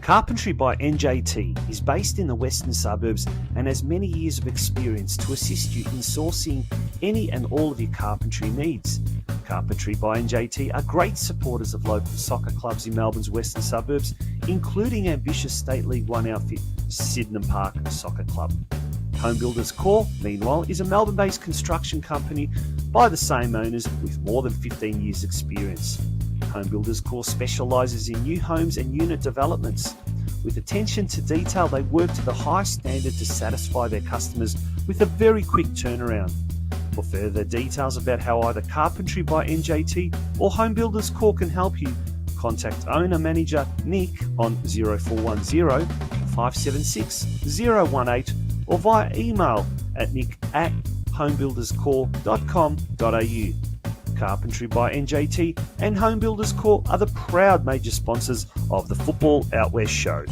Carpentry by NJT is based in the western suburbs and has many years of experience to assist you in sourcing any and all of your carpentry needs. Carpentry by NJT are great supporters of local soccer clubs in Melbourne's western suburbs, including ambitious State League One outfit Sydenham Park Soccer Club. Home Builders Corp, meanwhile, is a Melbourne-based construction company by the same owners with more than 15 years' experience. Home Builders Corp specialises in new homes and unit developments. With attention to detail, they work to the highest standard to satisfy their customers with a very quick turnaround. For further details about how either Carpentry by NJT or Home Builders Corp can help you, contact owner-manager Nick on 0410 576 018 or via email at nick@homebuilderscorp.com.au. Carpentry by NJT and Home Builders Corp are the proud major sponsors of the Football Out West show.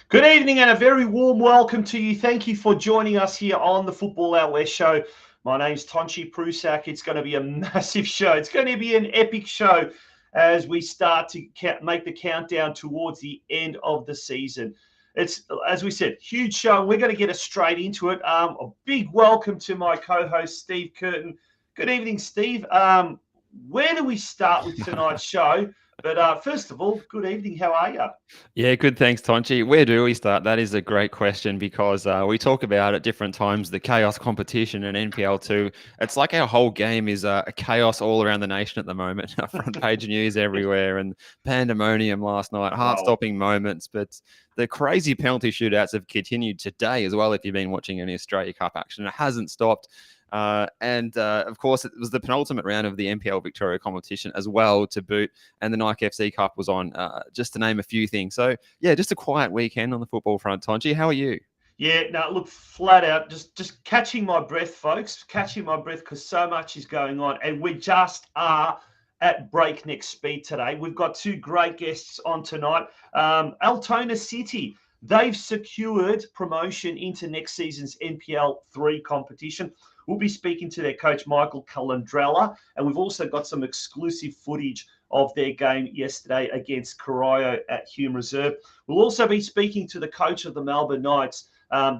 Good evening and a very warm welcome to you. Thank you for joining us here on the Football Out West show. My name's Tonchi Prusak. It's going to be a massive show. It's going to be an epic show as we start to make the countdown towards the end of the season. It's, as we said, huge show. We're going to get us straight into it. A big welcome to my co-host, Steve Curtin. Good evening, Steve. Where do we start with tonight's show? But first of all, good evening. How are you? Yeah, good. Thanks, Tonchi. Where do we start? That is a great question because we talk about at different times the chaos competition in NPL2. It's like our whole game is a chaos all around the nation at the moment. Front page news everywhere and pandemonium last night, heart-stopping moments. But the crazy penalty shootouts have continued today as well if you've been watching any Australia Cup action. It hasn't stopped. Of course, it was the penultimate round of the NPL Victoria competition as well to boot, and the Nike FC Cup was on, just to name a few things. So, yeah, just a quiet weekend on the football front. Tonchi, how are you? Yeah, no, look, flat out, just catching my breath, folks, catching my breath because so much is going on, and we just are at breakneck speed today. We've got two great guests on tonight. Altona City, they've secured promotion into next season's NPL3 competition. We'll be speaking to their coach, Michael CALANDRELLA, and we've also got some exclusive footage of their game yesterday against Corio at Hume Reserve. We'll also be speaking to the coach of the Melbourne Knights,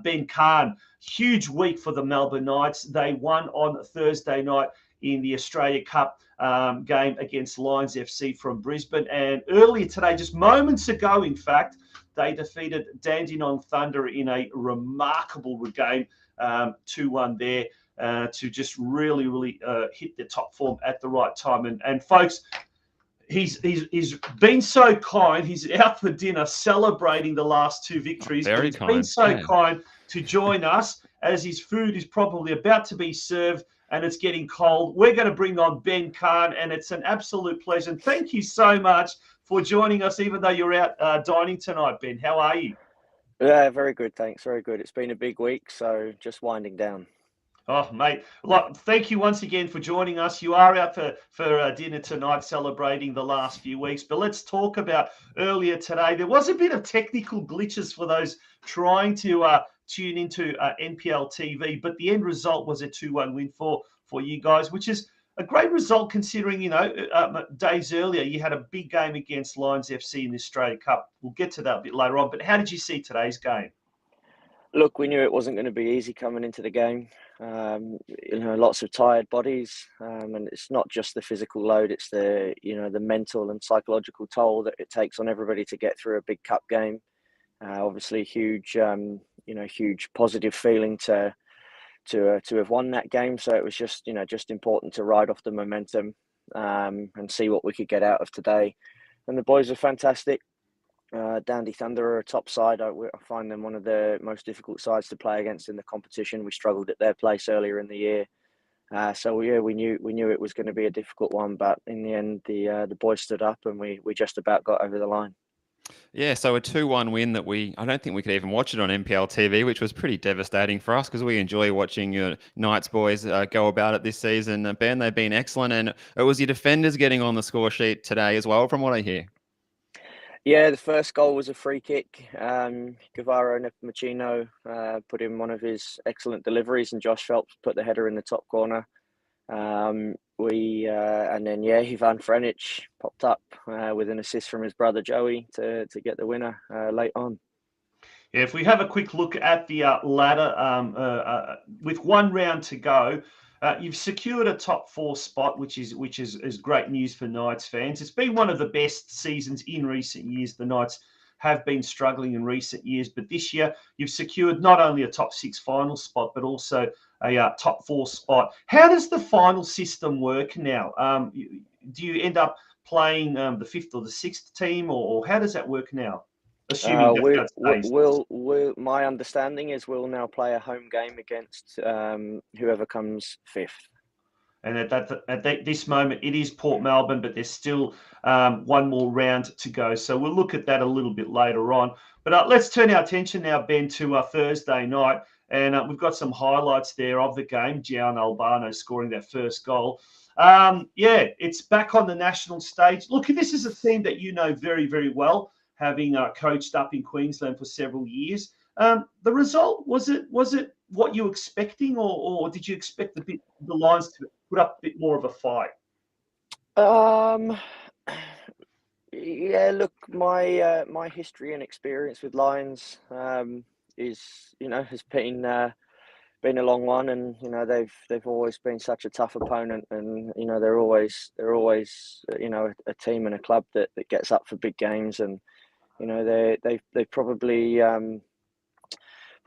Ben CAHN. Huge week for the Melbourne Knights. They won on Thursday night in the Australia Cup game against Lions FC from Brisbane. And earlier today, just moments ago, in fact, they defeated Dandenong Thunder in a remarkable game, 2-1 there. To just really hit the top form at the right time. And folks, he's been so kind. He's out for dinner celebrating the last two victories. Very kind. Been so kind to join us as his food is probably about to be served and it's getting cold. We're going to bring on Ben CAHN, and it's an absolute pleasure. And thank you so much for joining us, even though you're out dining tonight, Ben. How are you? Yeah, very good, thanks. Very good. It's been a big week, so just winding down. Oh, mate, look, thank you once again for joining us. You are out for dinner tonight celebrating the last few weeks. But let's talk about earlier today. There was a bit of technical glitches for those trying to tune into NPL TV, but the end result was a 2-1 win for you guys, which is a great result considering, days earlier you had a big game against Lions FC in the Australia Cup. We'll get to that a bit later on. But how did you see today's game? Look, we knew it wasn't going to be easy coming into the game. Lots of tired bodies, and it's not just the physical load; it's the mental and psychological toll that it takes on everybody to get through a big cup game. Obviously, huge positive feeling to have won that game. So it was just important to ride off the momentum and see what we could get out of today. the boys are fantastic. Dandenong Thunder are a top side. I find them one of the most difficult sides to play against in the competition. We struggled at their place earlier in the year. So yeah, we knew it was going to be a difficult one, but in the end, the boys stood up and we just about got over the line. Yeah, so a 2-1 win that I don't think we could even watch it on NPL TV, which was pretty devastating for us because we enjoy watching your Knights boys go about it this season. Ben, they've been excellent, and it was your defenders getting on the score sheet today as well, from what I hear. Yeah, the first goal was a free kick. Guevara Ep22 put in one of his excellent deliveries, and Josh Phelps put the header in the top corner. And then Ivan Frenic popped up with an assist from his brother Joey to get the winner late on. Yeah, if we have a quick look at the ladder, with one round to go, you've secured a top 4 spot, which is great news for Knights fans. It's been one of the best seasons in recent years. The Knights have been struggling in recent years, but this year you've secured not only a top 6 final spot, but also a top 4 spot. How does the final system work now? Do you end up playing the 5th or the 6th team, or how does that work now? Assuming my understanding is we'll now play a home game against whoever comes 5th. And at this moment, it is Port Melbourne, but there's still one more round to go. So we'll look at that a little bit later on. But let's turn our attention now, Ben, to Thursday night. And we've got some highlights there of the game. Gian Albano scoring that first goal. It's back on the national stage. Look, this is a team that you know very, very well, having coached up in Queensland for several years. The result, was it what you were expecting, or did you expect the Lions to put up a bit more of a fight? Yeah, look, my history and experience with Lions has been a long one, and they've always been such a tough opponent, and they're always a team and a club that gets up for big games, and they probably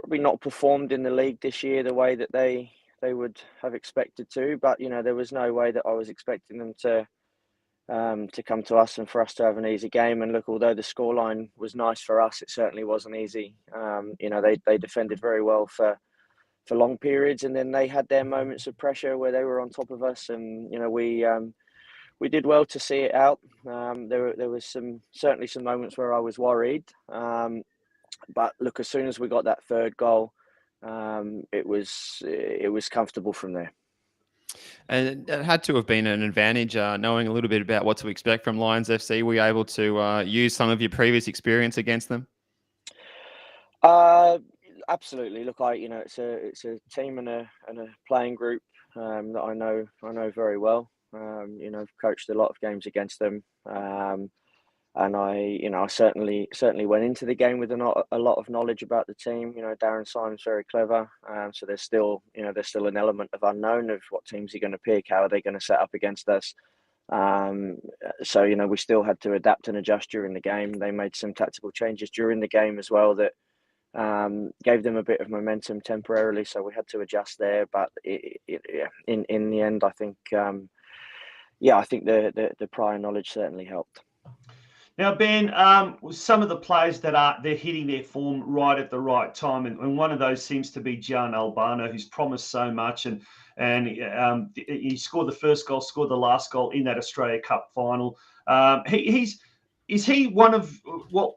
not performed in the league this year the way that they would have expected to, but there was no way that I was expecting them to come to us and for us to have an easy game. And look, although the scoreline was nice for us, it certainly wasn't easy. They defended very well for long periods, and then they had their moments of pressure where they were on top of us, and we did well to see it out. There was certainly some moments where I was worried, but look, as soon as we got that third goal, it was comfortable from there. And it had to have been an advantage, knowing a little bit about what to expect from Lions FC. Were you able to use some of your previous experience against them? Absolutely. Look, it's a team and a playing group that I know very well. I've coached a lot of games against them, and I certainly went into the game with a lot of knowledge about the team. Darren Simon's very clever, so there's still an element of unknown of what teams are going to pick, how are they going to set up against us. So we still had to adapt and adjust during the game. They made some tactical changes during the game as well that gave them a bit of momentum temporarily, so we had to adjust there. But in the end, I think the prior knowledge certainly helped. Now, Ben, some of the players they're hitting their form right at the right time, and one of those seems to be Gian Albano, who's promised so much, and he scored the first goal, scored the last goal in that Australia Cup final. Is he one of what?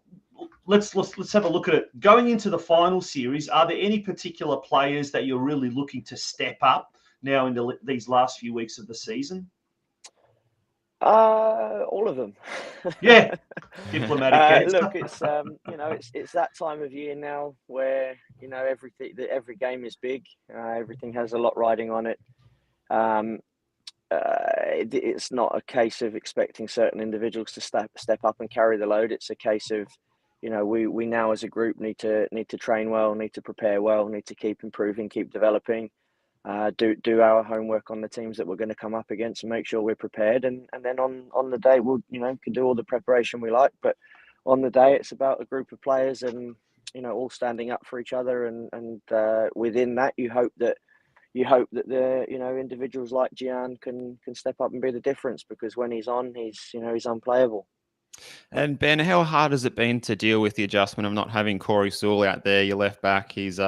Let's have a look at it. Going into the final series, are there any particular players that you're really looking to step up now in these last few weeks of the season? All of them. Yeah, diplomatic answer. Look, it's that time of year now where every game is big. Everything has a lot riding on it. It's not a case of expecting certain individuals to step up and carry the load. It's a case of we now as a group need to train well, need to prepare well, need to keep improving, keep developing. Do our homework on the teams that we're going to come up against and make sure we're prepared. And then on the day, we'll can do all the preparation we like, but on the day it's about a group of players and all standing up for each other. And within that, you hope that the individuals like Gian can step up and be the difference, because when he's on, he's unplayable. And Ben, how hard has it been to deal with the adjustment of not having Corey Sewell out there, your left back? He's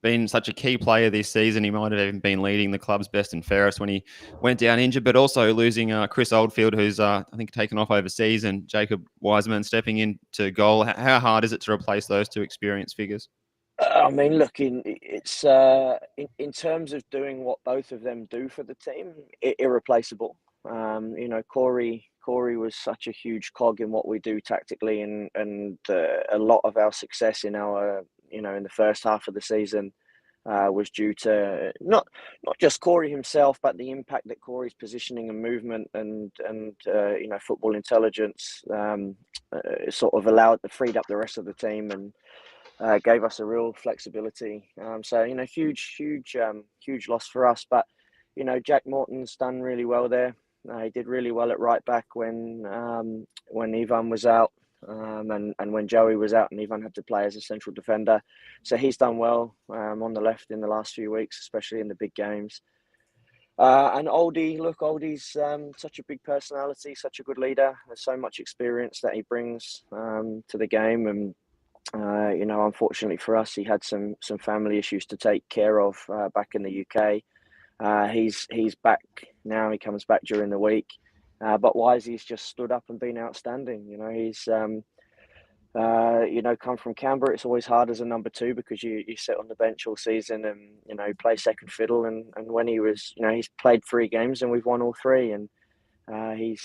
been such a key player this season. He might have even been leading the club's best and fairest when he went down injured, but also losing Chris Oldfield, who's, I think, taken off overseas, and Jacob Wiseman stepping into goal. How hard is it to replace those two experienced figures? I mean, look, in terms of doing what both of them do for the team, irreplaceable. Corey was such a huge cog in what we do tactically, and a lot of our success in in the first half of the season was due to not just Corey himself, but the impact that Corey's positioning and movement and football intelligence sort of freed up the rest of the team and gave us a real flexibility. Huge loss for us. But Jack Morton's done really well there. He did really well at right back when Ivan was out, and when Joey was out and Ivan had to play as a central defender. So he's done well on the left in the last few weeks, especially in the big games. And Oldie's such a big personality, such a good leader. There's so much experience that he brings to the game, and unfortunately for us, he had some family issues to take care of back in the UK. He's back now. He comes back during the week. But Wisey's just stood up and been outstanding. He's come from Canberra. It's always hard as a number two because you sit on the bench all season and play second fiddle. And when he was, he's played 3 games and we've won all 3. And he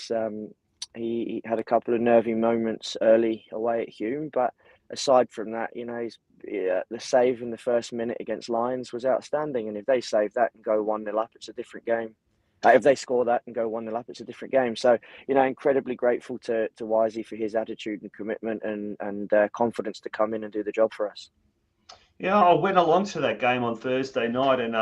had a couple of nervy moments early away at Hume, but aside from that, the save in the first minute against Lions was outstanding. And if they save that and go 1-0 up, it's a different game. If they score that and go 1-0 up, it's a different game. So, incredibly grateful to Wisey for his attitude and commitment and confidence to come in and do the job for us. Yeah, I went along to that game on Thursday night, and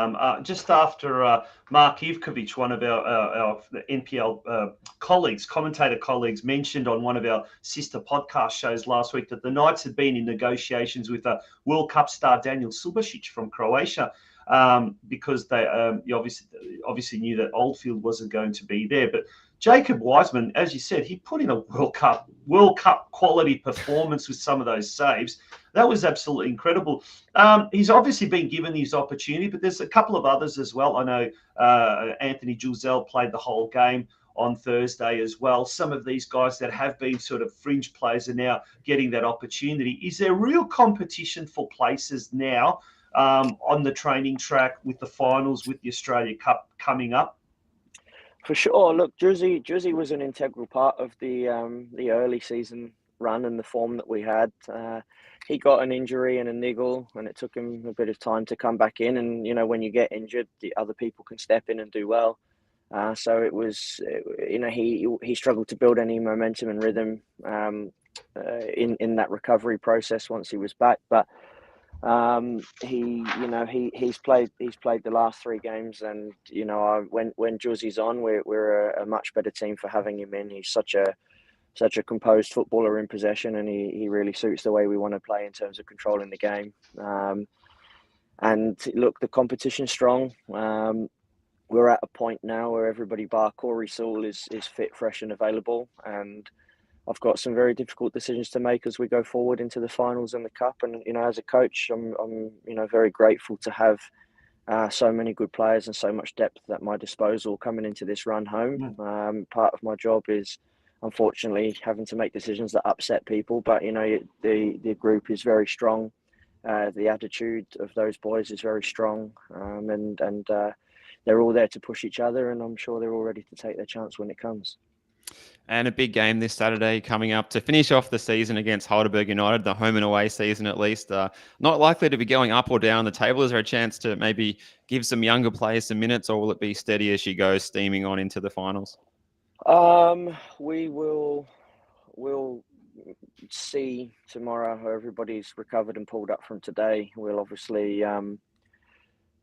just after Mark Ivkovic, one of our NPL commentator colleagues, mentioned on one of our sister podcast shows last week that the Knights had been in negotiations with World Cup star Daniel Subasic from Croatia, because they obviously knew that Oldfield wasn't going to be there. But Jacob Wiseman, as you said, he put in a World Cup quality performance with some of those saves. That was absolutely incredible. He's obviously been given his opportunity, but there's a couple of others as well. I know Anthony Julzel played the whole game on Thursday as well. Some of these guys that have been sort of fringe players are now getting that opportunity. Is there real competition for places now on the training track with the finals, with the Australia Cup coming up? For sure. Look, Jersey was an integral part of the early season run and the form that we had. He got an injury and a niggle, and it took him a bit of time to come back in. And when you get injured, the other people can step in and do well. So it was, he struggled to build any momentum and rhythm in that recovery process once he was back. But he's played the last 3 games, and when Juzzy's on, we're a much better team for having him in. He's such a composed footballer in possession, and he really suits the way we want to play in terms of controlling the game. And look, the competition's strong. We're at a point now where everybody bar Corey Sewell is fit, fresh, and available, and I've got some very difficult decisions to make as we go forward into the finals and the cup. And as a coach, I'm very grateful to have so many good players and so much depth at my disposal coming into this run home. Part of my job is, unfortunately, having to make decisions that upset people, but the group is very strong. The attitude of those boys is very strong, and they're all there to push each other, and I'm sure they're all ready to take their chance when it comes. And a big game this Saturday coming up to finish off the season against Heidelberg United, the home and away season at least. Not likely to be going up or down the table. Is there a chance to maybe give some younger players some minutes, or will it be steady as she goes, steaming on into the finals? We'll see tomorrow how everybody's recovered and pulled up from today. We'll obviously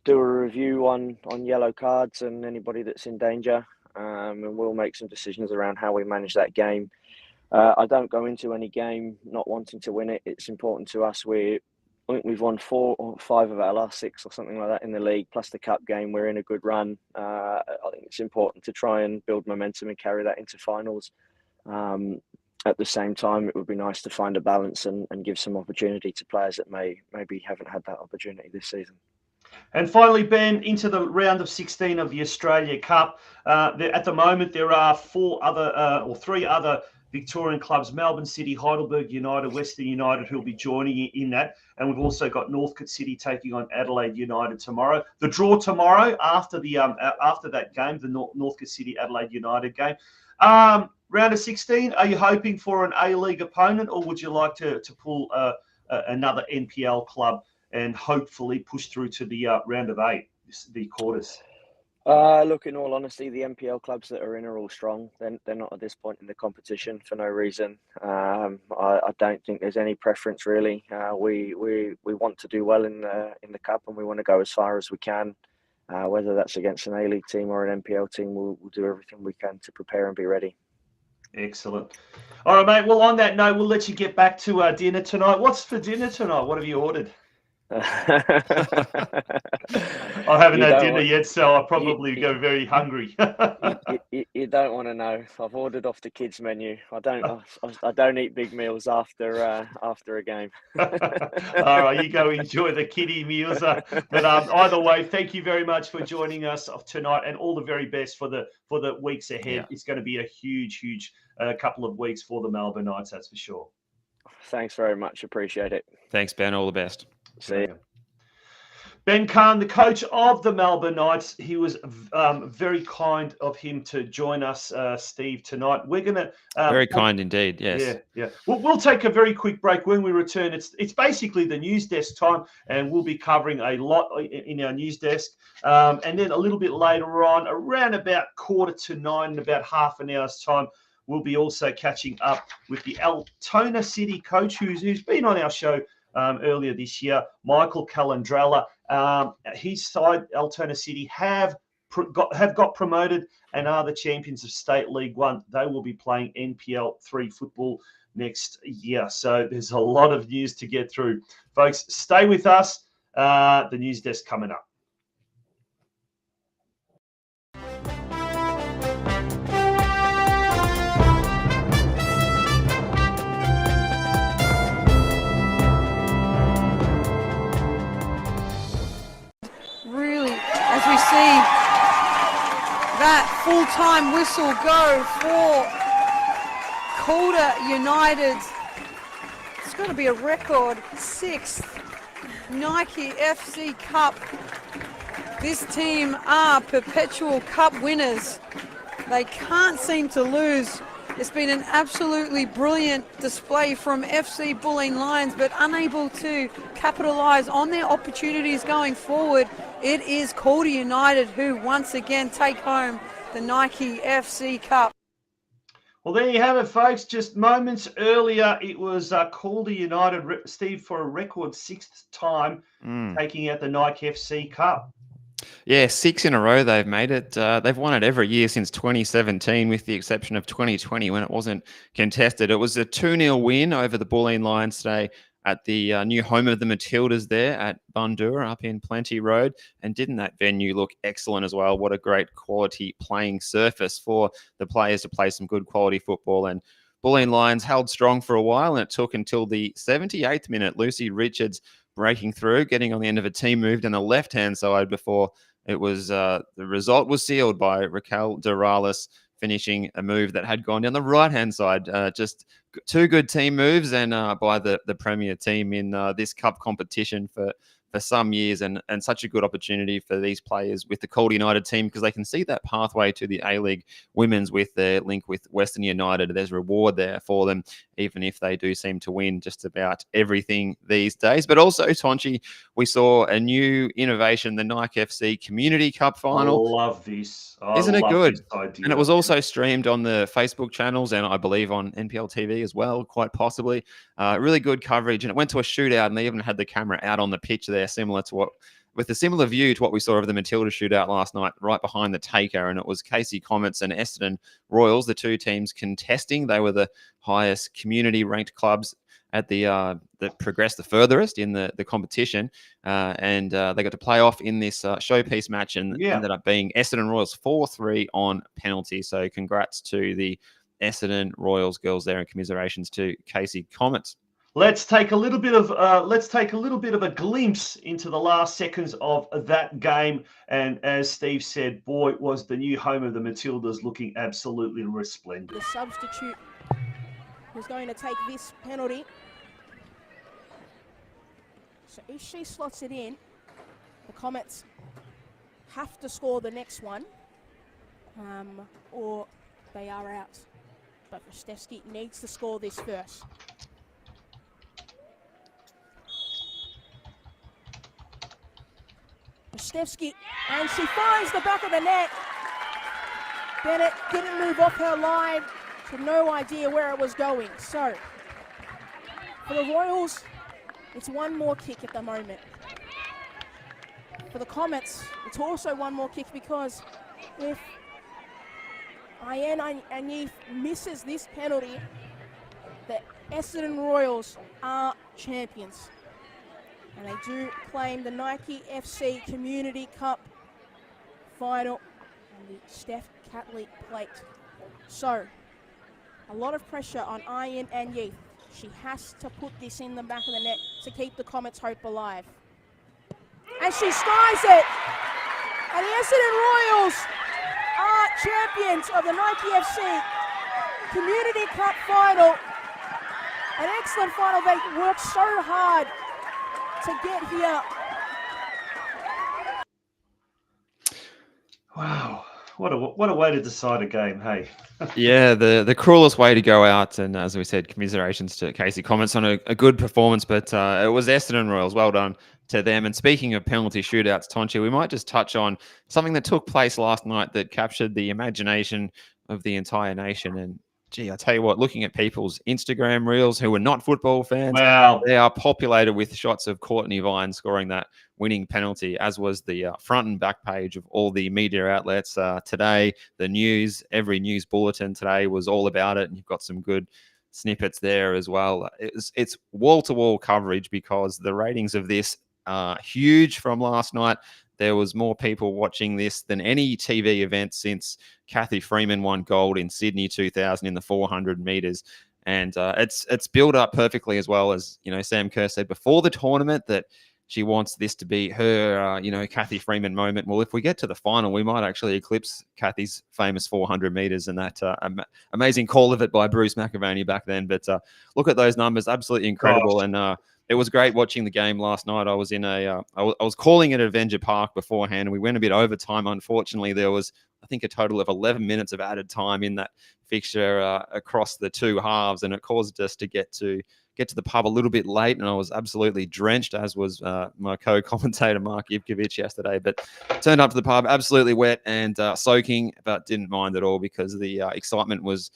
do a review on yellow cards and anybody that's in danger. And we'll make some decisions around how we manage that game. I don't go into any game not wanting to win it. It's important to us. I think we've won 4 or 5 of our last 6 or something like that in the league, plus the cup game. We're in a good run. I think it's important to try and build momentum and carry that into finals. at the same time, it would be nice to find a balance and give some opportunity to players that maybe haven't had that opportunity this season. And finally, Ben, into the round of 16 of the Australia Cup. At the moment, there are three other Victorian clubs: Melbourne City, Heidelberg United, Western United, who will be joining in that. And we've also got Northcote City taking on Adelaide United tomorrow. The draw tomorrow after that game, the Northcote City Adelaide United game. Round of 16, are you hoping for an A-League opponent, or would you like to pull another NPL club and hopefully push through to the round of 8, the quarters? Look, in all honesty, the NPL clubs that are in are all strong. They're not at this point in the competition for no reason. I don't think there's any preference really. We want to do well in the cup, and we want to go as far as we can. Whether that's against an A-League team or an NPL team, we'll do everything we can to prepare and be ready. Excellent. All right, mate. Well, on that note, we'll let you get back to dinner tonight. What's for dinner tonight? What have you ordered? I haven't had dinner yet, so I'll probably go very hungry. You don't want to know. I've ordered off the kids' menu. I don't eat big meals after a game. All right, you go enjoy the kiddie meals. But either way, thank you very much for joining us tonight, and all the very best for the weeks ahead. Yeah. It's going to be a huge couple of weeks for the Melbourne Knights, that's for sure. Thanks very much. Appreciate it. Thanks, Ben. All the best. See you. Ben CAHN, the coach of the Melbourne Knights. He was very kind of him to join us, Steve, tonight. We're going to... very kind indeed, yes. Yeah. We'll take a very quick break. When we return, it's basically the news desk time, and we'll be covering a lot in our news desk. And then a little bit later on, around about 8:45, in about half an hour's time, we'll be also catching up with the Altona City coach who's been on our show earlier this year, Michael Calandrella. His side, Altona City, have got promoted and are the champions of State League One. They will be playing NPL3 football next year. So there's a lot of news to get through. Folks, stay with us. The news desk coming up. As we see that full-time whistle go for Calder United. It's going to be a record 6th Nike FC Cup. This team are perpetual cup winners. They can't seem to lose. It's been an absolutely brilliant display from FC Bulleen Lions, but unable to capitalise on their opportunities going forward. It is Calder United who once again take home the Nike FC Cup. Well, there you have it, folks. Just moments earlier, it was Calder United, Steve, for a record 6th time taking out the Nike FC Cup. Yeah, 6 in a row they've made it. They've won it every year since 2017, with the exception of 2020 when it wasn't contested. It was a 2-0 win over the Bulleen Lions today at the new home of the Matildas there at Bundoora up in Plenty Road. And didn't that venue look excellent as well? What a great quality playing surface for the players to play some good quality football. And Bulleen Lions held strong for a while, and it took until the 78th minute, Lucy Richards breaking through, getting on the end of a team move down the left-hand side before it was the result was sealed by Raquel Doralis, finishing a move that had gone down the right-hand side. Just 2 good team moves, and by the premier team in this cup competition for some years, and such a good opportunity for these players with the Calder United team, because they can see that pathway to the A-League Women's with their link with Western United. There's reward there for them, even if they do seem to win just about everything these days. But also, Tonchi, we saw a new innovation, the Nike FC Community Cup final. I love this. Isn't it good? And it was also streamed on the Facebook channels, and I believe on NPL TV as well, quite possibly. Really good coverage, and it went to a shootout, and they even had the camera out on the pitch there, with a similar view to what we saw of the Matilda shootout last night, right behind the taker. And it was Casey Comets and Essendon Royals, the 2 teams contesting. They were the highest community ranked clubs at that progressed the furthest in the competition, and they got to play off in this showpiece match, and ended up being Essendon Royals 4-3 on penalty. So congrats to the Essendon Royals girls there, and commiserations to Casey Comets. Let's take a little bit of a glimpse into the last seconds of that game. And as Steve said, boy, was the new home of the Matildas looking absolutely resplendent. The substitute was going to take this penalty. So if she slots it in, the Comets have to score the next one, or they are out. But Rostevsky needs to score this first. Rostevsky, and she finds the back of the net. Bennett didn't move off her line. She had no idea where it was going. So, for the Royals, it's one more kick at the moment. For the Comets, it's also one more kick, because if CAHN Anyif misses this penalty, the Essendon Royals are champions. And they do claim the Nike FC Community Cup final and the Steph Catley plate. So, a lot of pressure on CAHN Anyif. She has to put this in the back of the net to keep the Comets' hope alive. And she skies it! And the Essendon Royals are champions of the Nike FC Community Cup final. An excellent final. They worked so hard to get here. Wow, what a way to decide a game, hey? Yeah, the cruelest way to go out. And as we said, commiserations to Casey Comets on a good performance, but it was Essendon Royals. Well done to them. And speaking of penalty shootouts, Tonchi, we might just touch on something that took place last night that captured the imagination of the entire nation. And gee, I tell you what, looking at people's Instagram reels who were not football fans, wow, they are populated with shots of Courtney Vine scoring that winning penalty, as was the front and back page of all the media outlets today. The news, every news bulletin today was all about it, and you've got some good snippets there as well. It's wall-to-wall coverage, because the ratings of this are huge from last night. There was more people watching this than any TV event since Kathy Freeman won gold in Sydney 2000 in the 400 meters. And it's built up perfectly, as well. As, you know, Sam Kerr said before the tournament that she wants this to be her, Kathy Freeman moment. Well, if we get to the final, we might actually eclipse Kathy's famous 400 meters and that amazing call of it by Bruce McAvaney back then. But look at those numbers, absolutely incredible. Gosh. And it was great watching the game last night. I was in I was calling it at Avenger Park beforehand, and we went a bit overtime. Unfortunately, there was, I think, a total of 11 minutes of added time in that fixture across the two halves, and it caused us to get to the pub a little bit late, and I was absolutely drenched, as was my co-commentator Mark Ivkovic yesterday. But turned up to the pub absolutely wet and soaking, but didn't mind at all, because the excitement was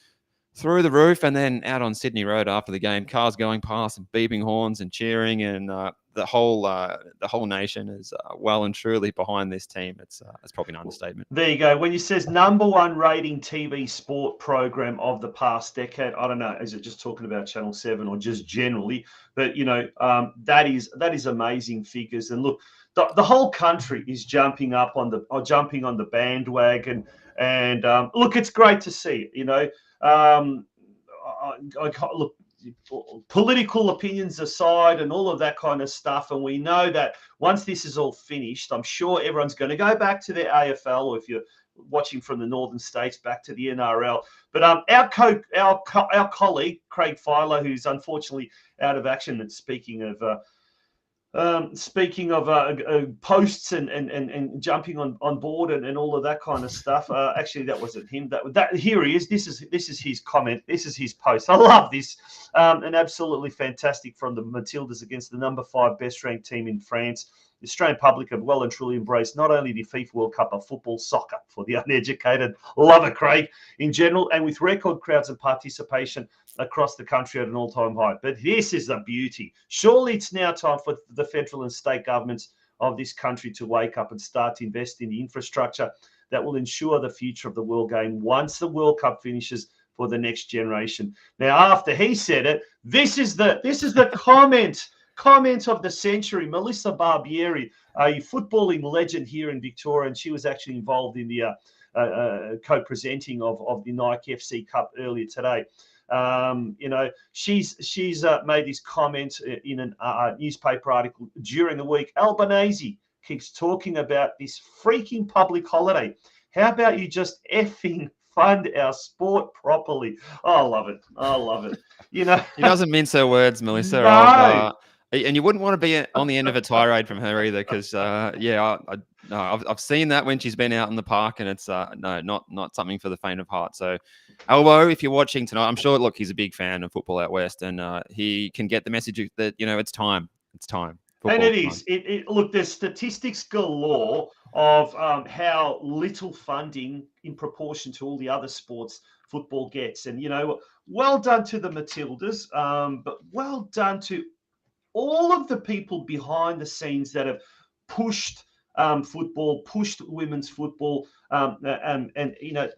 through the roof. And then out on Sydney Road after the game, cars going past and beeping horns and cheering, and the whole nation is well and truly behind this team. It's probably an understatement. There you go. When you says #1 rating TV sport program of the past decade, I don't know, is it just talking about Channel 7 or just generally? But that is amazing figures. And look, the whole country is jumping on the bandwagon. And look, it's great to see. Look, political opinions aside and all of that kind of stuff, and we know that once this is all finished, I'm sure everyone's going to go back to their AFL, or if you're watching from the northern states, back to the NRL. But our colleague Craig Filer, who's unfortunately out of action, and speaking of posts and jumping on board and all of that kind of stuff. Actually, that wasn't him. That here he is. This is his comment. This is his post. I love this. And absolutely fantastic from the Matildas against the #5 best ranked team in France. The Australian public have well and truly embraced not only the FIFA World Cup, but football, soccer for the uneducated. Love it, Craig, in general, and with record crowds and participation across the country at an all-time high. But this is the beauty. Surely it's now time for the federal and state governments of this country to wake up and start to invest in the infrastructure that will ensure the future of the world game once the World Cup finishes for the next generation. Now, after he said it, this is the comment of the century. Melissa Barbieri, a footballing legend here in Victoria, and she was actually involved in the co-presenting of the Nike FC Cup earlier today. She's made this comment in a newspaper article during the week. Albanese keeps talking about this freaking public holiday. How about you just effing fund our sport properly? Oh, I love it. I love it. He doesn't mince her words, Melissa. No. And you wouldn't want to be on the end of a tirade from her either, because I've seen that when she's been out in the park, and it's not something for the faint of heart. So, Albo, if you're watching tonight, I'm sure. Look, he's a big fan of football out west, and he can get the message that it's time. It's time. And it is. Look, there's statistics galore of how little funding in proportion to all the other sports football gets, and well done to the Matildas, but well done to all of the people behind the scenes that have pushed football, pushed women's football,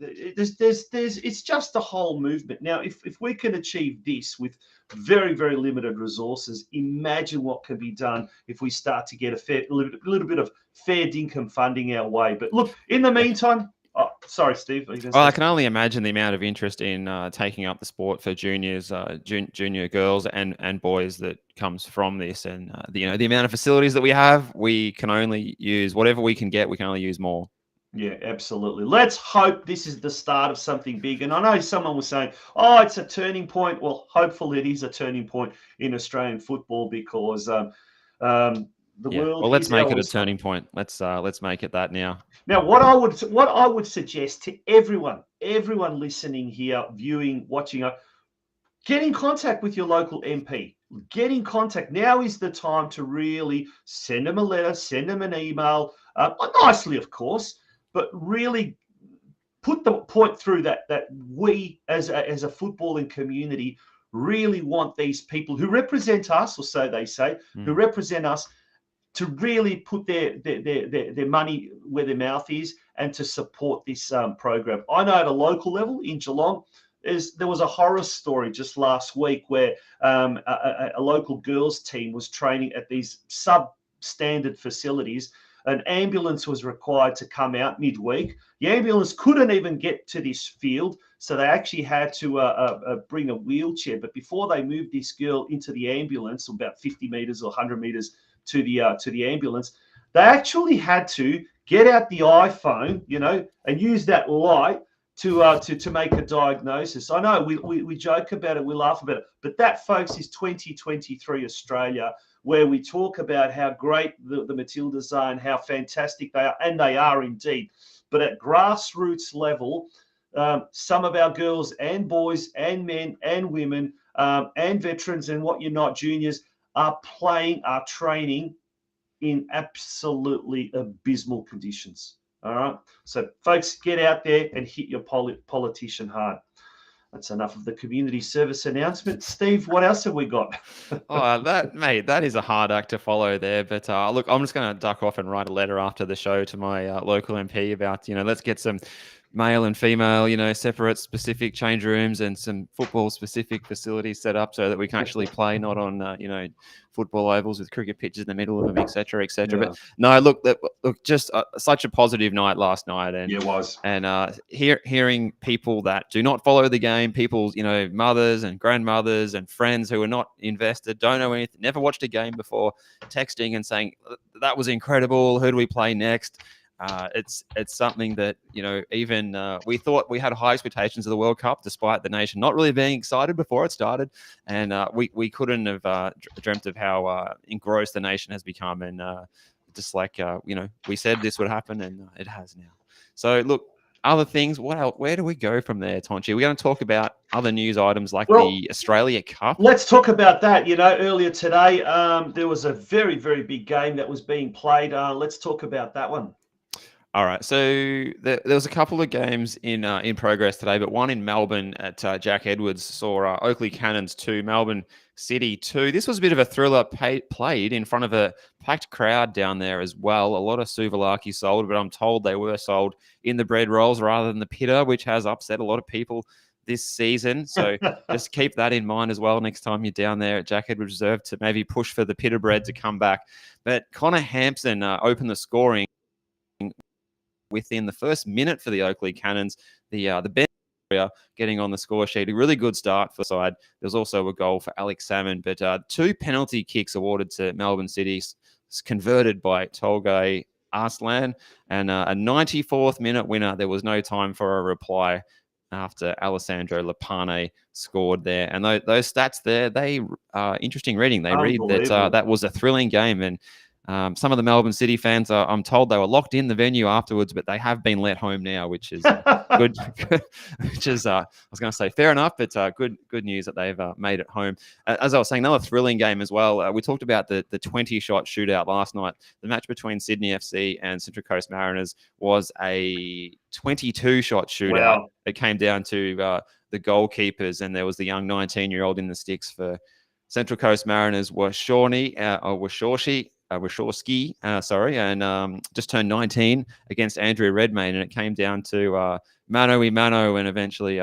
it's just a whole movement. Now, if we can achieve this with very, very limited resources, imagine what can be done if we start to get a little bit of fair dinkum funding our way. But look, in the meantime. Oh, sorry, Steve. Well, I can only imagine the amount of interest in taking up the sport for juniors, junior girls and boys that comes from this, and the amount of facilities that we have. We can only use whatever we can get. We can only use more. Yeah, absolutely. Let's hope this is the start of something big. And I know someone was saying, "Oh, it's a turning point." Well, hopefully, it is a turning point in Australian football, because the world. Well, let's make it a turning point. Let's make it that now. Now, what I would suggest to everyone listening here, viewing, watching, get in contact with your local MP. Get in contact. Now is the time to really send them a letter, send them an email, nicely, of course, but really put the point through that we as a footballing community really want these people who represent us, or so they say, who represent us, to really put their money where their mouth is and to support this program. I know at a local level in Geelong, there was a horror story just last week where a local girls team was training at these substandard facilities. An ambulance was required to come out midweek. The ambulance couldn't even get to this field, so they actually had to bring a wheelchair. But before they moved this girl into the ambulance, about 50 meters or 100 meters to the ambulance, they actually had to get out the iPhone, and use that light to make a diagnosis. I know we joke about it, we laugh about it, but that, folks, is 2023 Australia, where we talk about how great the Matildas are and how fantastic they are, and they are indeed. But at grassroots level, some of our girls and boys and men and women and veterans and what you're not, juniors, are training in absolutely abysmal conditions. All right. So, folks, get out there and hit your politician hard. That's enough of the community service announcement. Steve, what else have we got? That is a hard act to follow there. But look, I'm just going to duck off and write a letter after the show to my local MP about, let's get some male and female, separate specific change rooms and some football specific facilities set up so that we can actually play, not on, football ovals with cricket pitches in the middle of them, et cetera, et cetera. Yeah. But no, look, just such a positive night last night. And it was. And hearing people that do not follow the game, people's, mothers and grandmothers and friends who are not invested, don't know anything, never watched a game before, texting and saying, that was incredible. Who do we play next? It's something that, even we thought we had high expectations of the World Cup, despite the nation not really being excited before it started. And we couldn't have dreamt of how engrossed the nation has become. And just like, we said this would happen, and it has now. So, look, other things, what else? Where do we go from there, Tonchi? We're going to talk about other news items like the Australia Cup. Let's talk about that. Earlier today, there was a very, very big game that was being played. Let's talk about that one. All right, so there was a couple of games in progress today, but one in Melbourne at Jack Edwards saw Oakleigh Cannons 2, Melbourne City 2. This was a bit of a thriller played in front of a packed crowd down there as well. A lot of souvlaki sold, but I'm told they were sold in the bread rolls rather than the pitta, which has upset a lot of people this season. So just keep that in mind as well next time you're down there at Jack Edwards Reserve, to maybe push for the pitta bread to come back. But Connor Hampson opened the scoring within the first minute for the Oakleigh Cannons. The bench getting on the score sheet. A really good start for the side. There was also a goal for Alex Salmon, but 2 penalty kicks awarded to Melbourne City, converted by Tolgay Arslan, and a 94th minute winner. There was no time for a reply after Alessandro Lapane scored there. And those stats there, they are interesting reading. They read that that was a thrilling game. And some of the Melbourne City fans, I'm told they were locked in the venue afterwards, but they have been let home now, which is good. Which is, I was going to say, fair enough, but good news that they've made it home. As I was saying, another thrilling game as well. We talked about the 20-shot shootout last night. The match between Sydney FC and Central Coast Mariners was a 22-shot shootout. Wow. It came down to the goalkeepers, and there was the young 19-year-old in the sticks for Central Coast Mariners, Washorski, and just turned 19 against Andrew Redmayne, and it came down to mano-a-mano, and eventually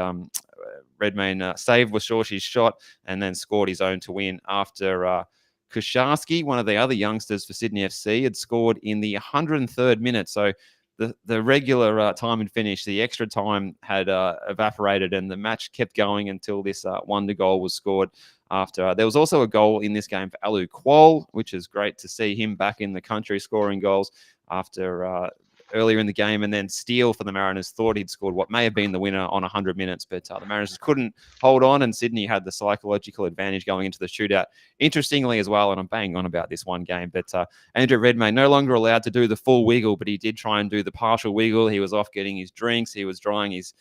Redmayne saved Washorski's shot and then scored his own to win after Kusharski, one of the other youngsters for Sydney FC, had scored in the 103rd minute. So the regular time and finish, the extra time had evaporated, and the match kept going until this wonder goal was scored. After there was also a goal in this game for Alu Kuol, which is great to see him back in the country scoring goals after earlier in the game. And then Steele for the Mariners thought he'd scored what may have been the winner on 100 minutes, but the Mariners couldn't hold on, and Sydney had the psychological advantage going into the shootout. Interestingly as well, and I'm banging on about this one game, but Andrew Redmayne no longer allowed to do the full wiggle, but he did try and do the partial wiggle. He was off getting his drinks. He was drying his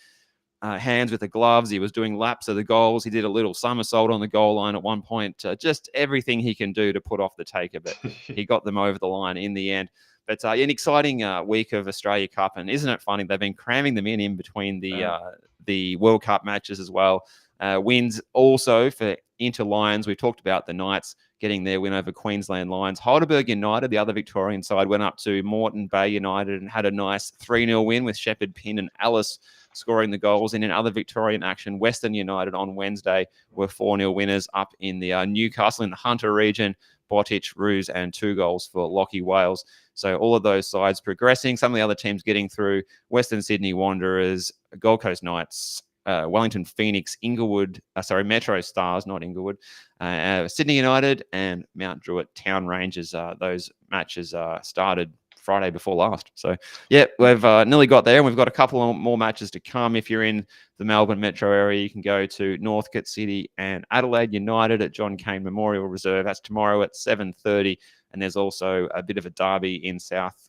hands with the gloves. He was doing laps of the goals. He did a little somersault on the goal line at one point. Just everything he can do to put off the taker, but he got them over the line in the end. But an exciting week of Australia Cup, and isn't it funny? They've been cramming them in between the World Cup matches as well. Wins also for Inter Lions. We've talked about the Knights getting their win over Queensland Lions. Heidelberg United, the other Victorian side, went up to Moreton Bay United and had a nice 3-0 win with Shepherd Pinn and Alice scoring the goals. And in other Victorian action, Western United on Wednesday were 4-0 winners up in the Newcastle in the Hunter region. Bottich, Ruse, and 2 goals for Lockie Wales. So all of those sides progressing. Some of the other teams getting through: Western Sydney Wanderers, Gold Coast Knights, Wellington Phoenix, Metro Stars, not Inglewood, Sydney United, and Mount Druitt Town Rangers. Those matches started Friday before last. So, yeah, we've nearly got there, and we've got a couple more matches to come. If you're in the Melbourne metro area, you can go to Northcote City and Adelaide United at John Cain Memorial Reserve. That's tomorrow at 7:30. And there's also a bit of a derby in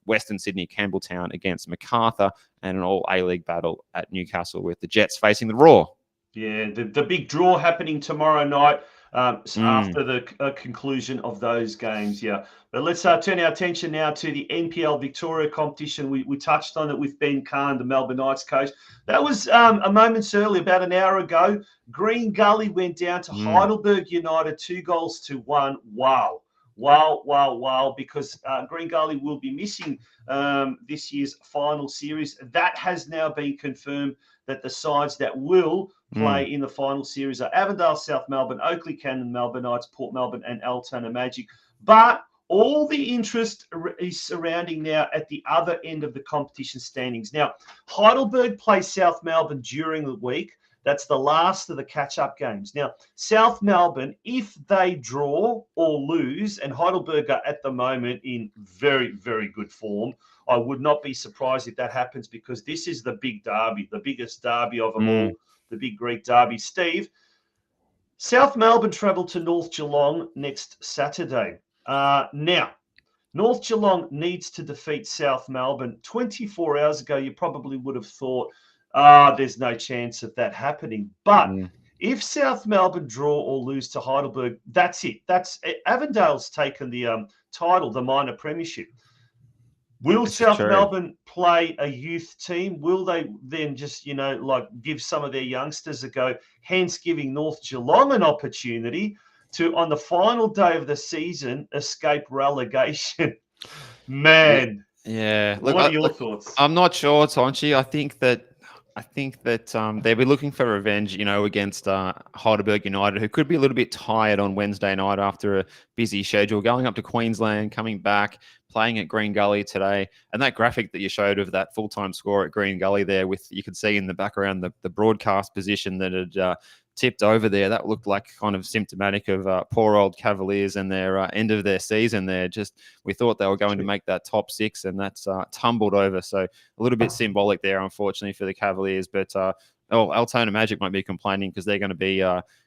Western Sydney, Campbelltown against Macarthur, and an all A-League battle at Newcastle with the Jets facing the Raw. Yeah, the big draw happening tomorrow night after the conclusion of those games. Yeah, but let's turn our attention now to the NPL Victoria competition. We touched on it with Ben CAHN, the Melbourne Knights coach. That was a moments early, about an hour ago. Green Gully went down to Heidelberg United 2-1. Wow, because Green Gully will be missing this year's final series. That has now been confirmed, that the sides that will play in the final series are Avondale, South Melbourne, Oakleigh, Cannon, Melbourne Knights, Port Melbourne, and Altona Magic. But all the interest is surrounding now at the other end of the competition standings. Now, Heidelberg plays South Melbourne during the week. That's the last of the catch-up games. Now, South Melbourne, if they draw or lose, and Heidelberg are at the moment in very, very good form, I would not be surprised if that happens, because this is the big derby, the biggest derby of them all, the big Greek derby. Steve, South Melbourne travel to North Geelong next Saturday. Now, North Geelong needs to defeat South Melbourne. 24 hours ago, you probably would have thought, there's no chance of that happening. But if South Melbourne draw or lose to Heidelberg, that's it. Avondale's taken the title, the minor premiership. Will South Melbourne play a youth team? Will they then just, give some of their youngsters a go, hence giving North Geelong an opportunity to, on the final day of the season, escape relegation? Man. Yeah. Look, what are your thoughts? I'm not sure, Tonchi. I think that they'll be looking for revenge, against Heidelberg United, who could be a little bit tired on Wednesday night after a busy schedule, going up to Queensland, coming back, playing at Green Gully today. And that graphic that you showed of that full-time score at Green Gully there, with you could see in the background the broadcast position that had tipped over there, that looked like kind of symptomatic of poor old Cavaliers and their end of their season there. Just we thought they were going to make that top 6, and that's tumbled over. So a little bit symbolic there, unfortunately, for the Cavaliers. But Altona Magic might be complaining because they're going to be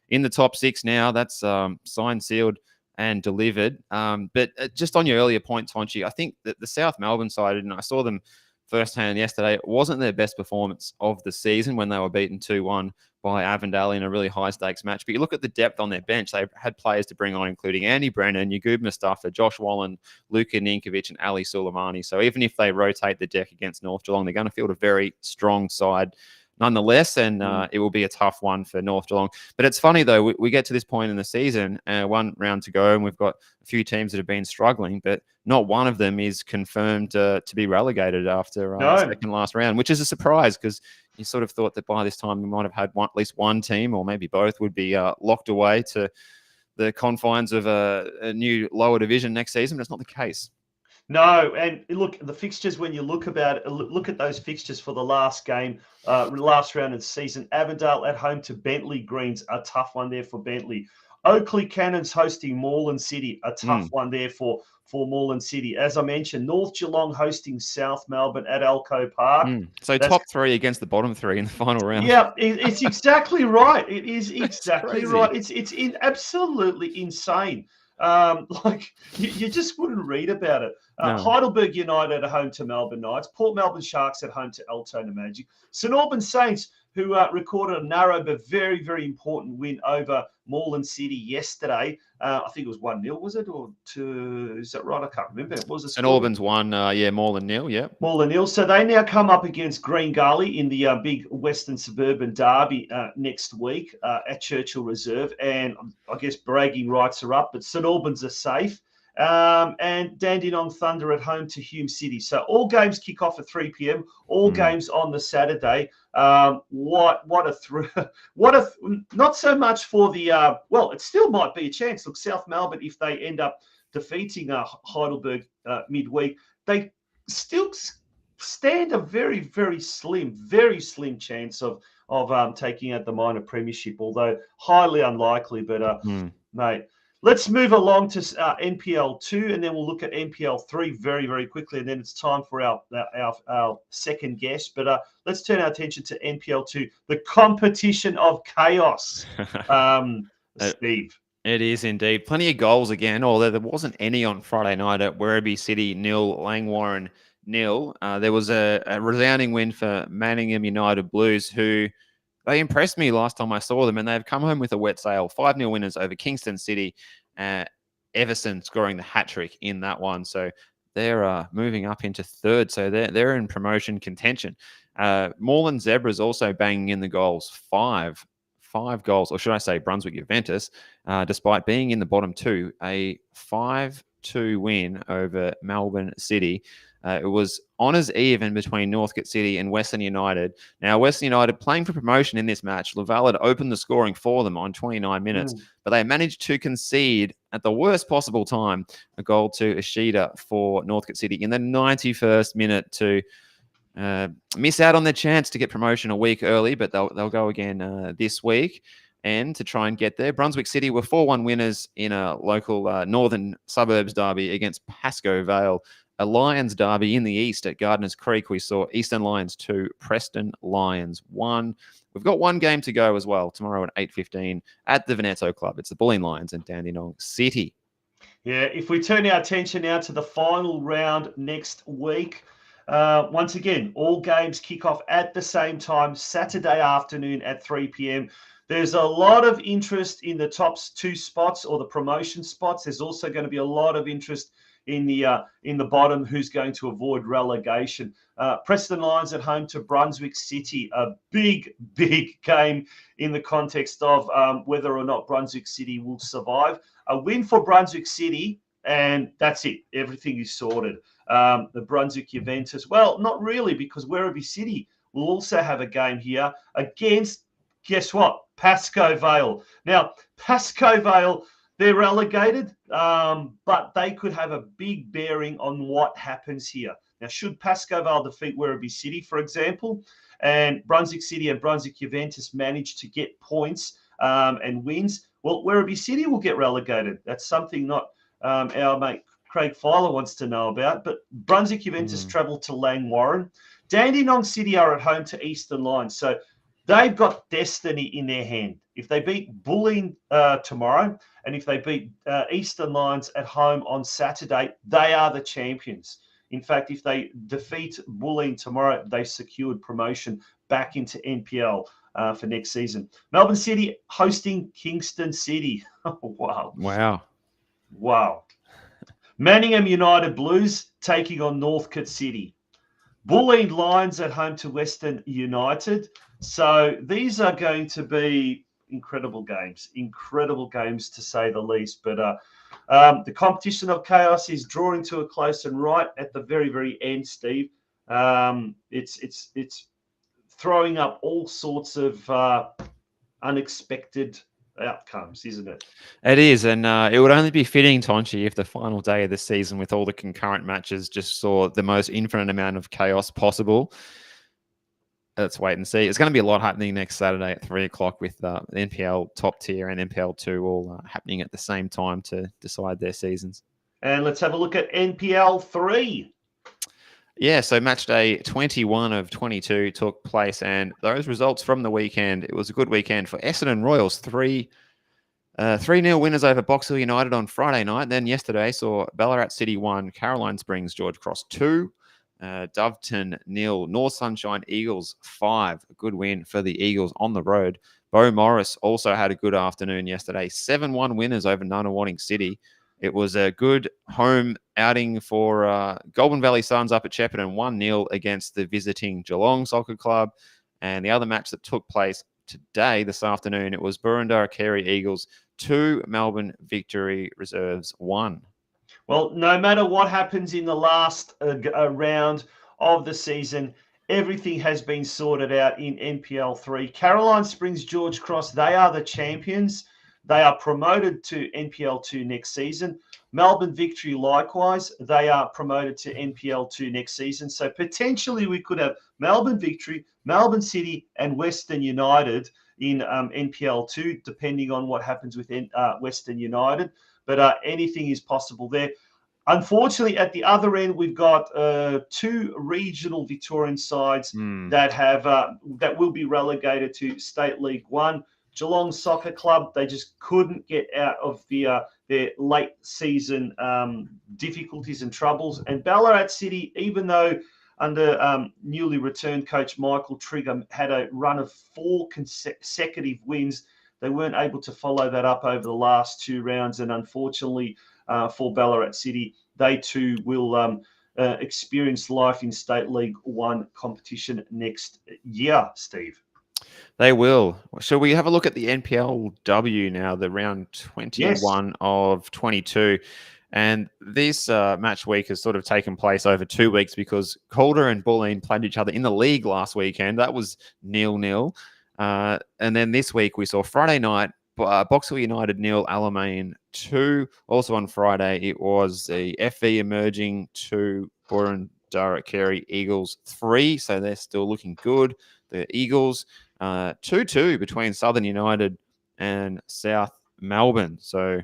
in the top 6 now. That's signed, sealed, and delivered. But just on your earlier point, Tonchi, I think that the South Melbourne side, and I saw them firsthand yesterday, it wasn't their best performance of the season when they were beaten 2-1 by Avondale in a really high-stakes match. But you look at the depth on their bench, they had players to bring on, including Andy Brennan, Yagub Mustafa, Josh Wallen, Luka Ninkovic, and Ali Suleimani. So even if they rotate the deck against North Geelong, they're going to field a very strong side nonetheless, and it will be a tough one for North Geelong. But it's funny, though, we get to this point in the season, one round to go, and we've got a few teams that have been struggling, but not one of them is confirmed to be relegated after the second last round, which is a surprise because you sort of thought that by this time we might have had at least one team, or maybe both, would be locked away to the confines of a new lower division next season, but it's not the case. No, and look, the fixtures, when you look at those fixtures for the last game, last round of the season, Avondale at home to Bentley Greens, a tough one there for Bentley. Oakleigh Cannons hosting Moreland City, a tough one there for Moreland City. As I mentioned, North Geelong hosting South Melbourne at Alco Park. So top 3 against the bottom 3 in the final round. Yeah, it's exactly right. It is exactly right. It's absolutely insane. Like you just wouldn't read about it. Heidelberg United at home to Melbourne Knights, Port Melbourne Sharks at home to Altona Magic, St Albans Saints, who recorded a narrow but very, very important win over Moreland City yesterday. I think it was 1-0, was it? Or 2? Is that right? I can't remember. It was St Albans 1, Moreland 0, yeah. Moreland 0. So they now come up against Green Gully in the big Western Suburban Derby next week at Churchill Reserve. And I guess bragging rights are up, but St Albans are safe. And Dandenong Thunder at home to Hume City. So all games kick off at 3 p.m. All games on the Saturday. What a not so much for the well, it still might be a chance. Look, South Melbourne, if they end up defeating Heidelberg midweek, they still stand a very, very slim chance of taking out the minor premiership, although highly unlikely. But mate. Let's move along to NPL2, and then we'll look at NPL3 very, very quickly, and then it's time for our second guest. But let's turn our attention to NPL2, the competition of chaos. Steve. It is indeed. Plenty of goals again, although there wasn't any on Friday night at Werribee City 0, Langwarrin 0. There was a resounding win for Manningham United Blues, who... they impressed me last time I saw them, and they've come home with a wet sail. 5-0 winners over Kingston City. Everson scoring the hat-trick in that one. So they're moving up into third. So they're in promotion contention. Moreland Zebras also banging in the goals. Five goals, or should I say Brunswick Juventus, despite being in the bottom 2. A 5-2 win over Melbourne City. It was honours even between Northcote City and Western United. Now, Western United playing for promotion in this match. Laval had opened the scoring for them on 29 minutes, but they managed to concede at the worst possible time a goal to Ishida for Northcote City in the 91st minute to miss out on their chance to get promotion a week early, but they'll go again this week. And to try and get there, Brunswick City were 4-1 winners in a local northern suburbs derby against Pascoe Vale. A Lions derby in the east at Gardeners Creek. We saw Eastern Lions 2, Preston Lions 1. We've got one game to go as well tomorrow at 8:15 at the Veneto Club. It's the Bulleen Lions and Dandenong City. Yeah, if we turn our attention now to the final round next week, once again, all games kick off at the same time, Saturday afternoon at 3 p.m. There's a lot of interest in the top 2 spots or the promotion spots. There's also going to be a lot of interest in the bottom, who's going to avoid relegation. Preston Lions at home to Brunswick City, a big game in the context of whether or not Brunswick City will survive. A win for Brunswick City, and that's it. Everything is sorted. The Brunswick Juventus, well, not really, because Werribee City will also have a game here against, guess what, Pascoe Vale. Now, Pascoe Vale, they're relegated, but they could have a big bearing on what happens here. Now, should Pascoe Vale defeat Werribee City, for example, and Brunswick City and Brunswick Juventus manage to get points and wins, well, Werribee City will get relegated. That's something not our mate Craig Filer wants to know about. But Brunswick Juventus travel to Langwarrin. Dandenong City are at home to Eastern Lions. So they've got destiny in their hand. If they beat Bulleen tomorrow, and if they beat Eastern Lions at home on Saturday, they are the champions. In fact, if they defeat Bulleen tomorrow, they secured promotion back into NPL for next season. Melbourne City hosting Kingston City. Wow. Manningham United Blues taking on Northcote City. Bulleen Lions at home to Western United. So these are going to be incredible games to say the least. But the competition of chaos is drawing to a close, and right at the very, very end, Steve, it's throwing up all sorts of unexpected outcomes, isn't it? It is, and it would only be fitting, Tonchi, if the final day of the season with all the concurrent matches just saw the most infinite amount of chaos possible. Let's wait and see. It's going to be a lot happening next Saturday at 3 o'clock with NPL top tier and NPL2 all happening at the same time to decide their seasons. And let's have a look at NPL3. Yeah, so match day 21 of 22 took place, and those results from the weekend, it was a good weekend for Essendon Royals. 3-0 winners over Box Hill United on Friday night. Then yesterday saw Ballarat City 1, Caroline Springs George Cross 2, Doveton 0, North Sunshine Eagles 5. A good win for the Eagles on the road. Beau Morris also had a good afternoon yesterday. 7-1 winners over Nunawading City. It was a good home outing for Goulburn Valley Suns up at Shepparton, 1-0 against the visiting Geelong Soccer Club. And the other match that took place today, this afternoon, it was Burundara Carey Eagles 2, Melbourne Victory Reserves 1. Well, no matter what happens in the last round of the season, everything has been sorted out in NPL3. Caroline Springs George Cross, they are the champions. They are promoted to NPL2 next season. Melbourne Victory, likewise, they are promoted to NPL2 next season. So potentially we could have Melbourne Victory, Melbourne City, and Western United in NPL2, depending on what happens with Western United. But anything is possible there. Unfortunately, at the other end, we've got 2 regional Victorian sides that have that will be relegated to State League 1. Geelong Soccer Club, they just couldn't get out of their late season difficulties and troubles. And Ballarat City, even though under newly returned coach Michael Trigger had a run of 4 consecutive wins, they weren't able to follow that up over the last 2 rounds. And unfortunately for Ballarat City, they too will experience life in State League 1 competition next year, Steve. They will. Shall we have a look at the NPLW now, the round 21 of 22? And this match week has sort of taken place over 2 weeks because Calder and Bulleen played each other in the league last weekend. That was 0-0. And then this week we saw Friday night, Box Hill United 0, Alamein 2. Also on Friday, it was the FV emerging 2, Burundara Carey Eagles 3. So they're still looking good. The Eagles 2-2 between Southern United and South Melbourne. So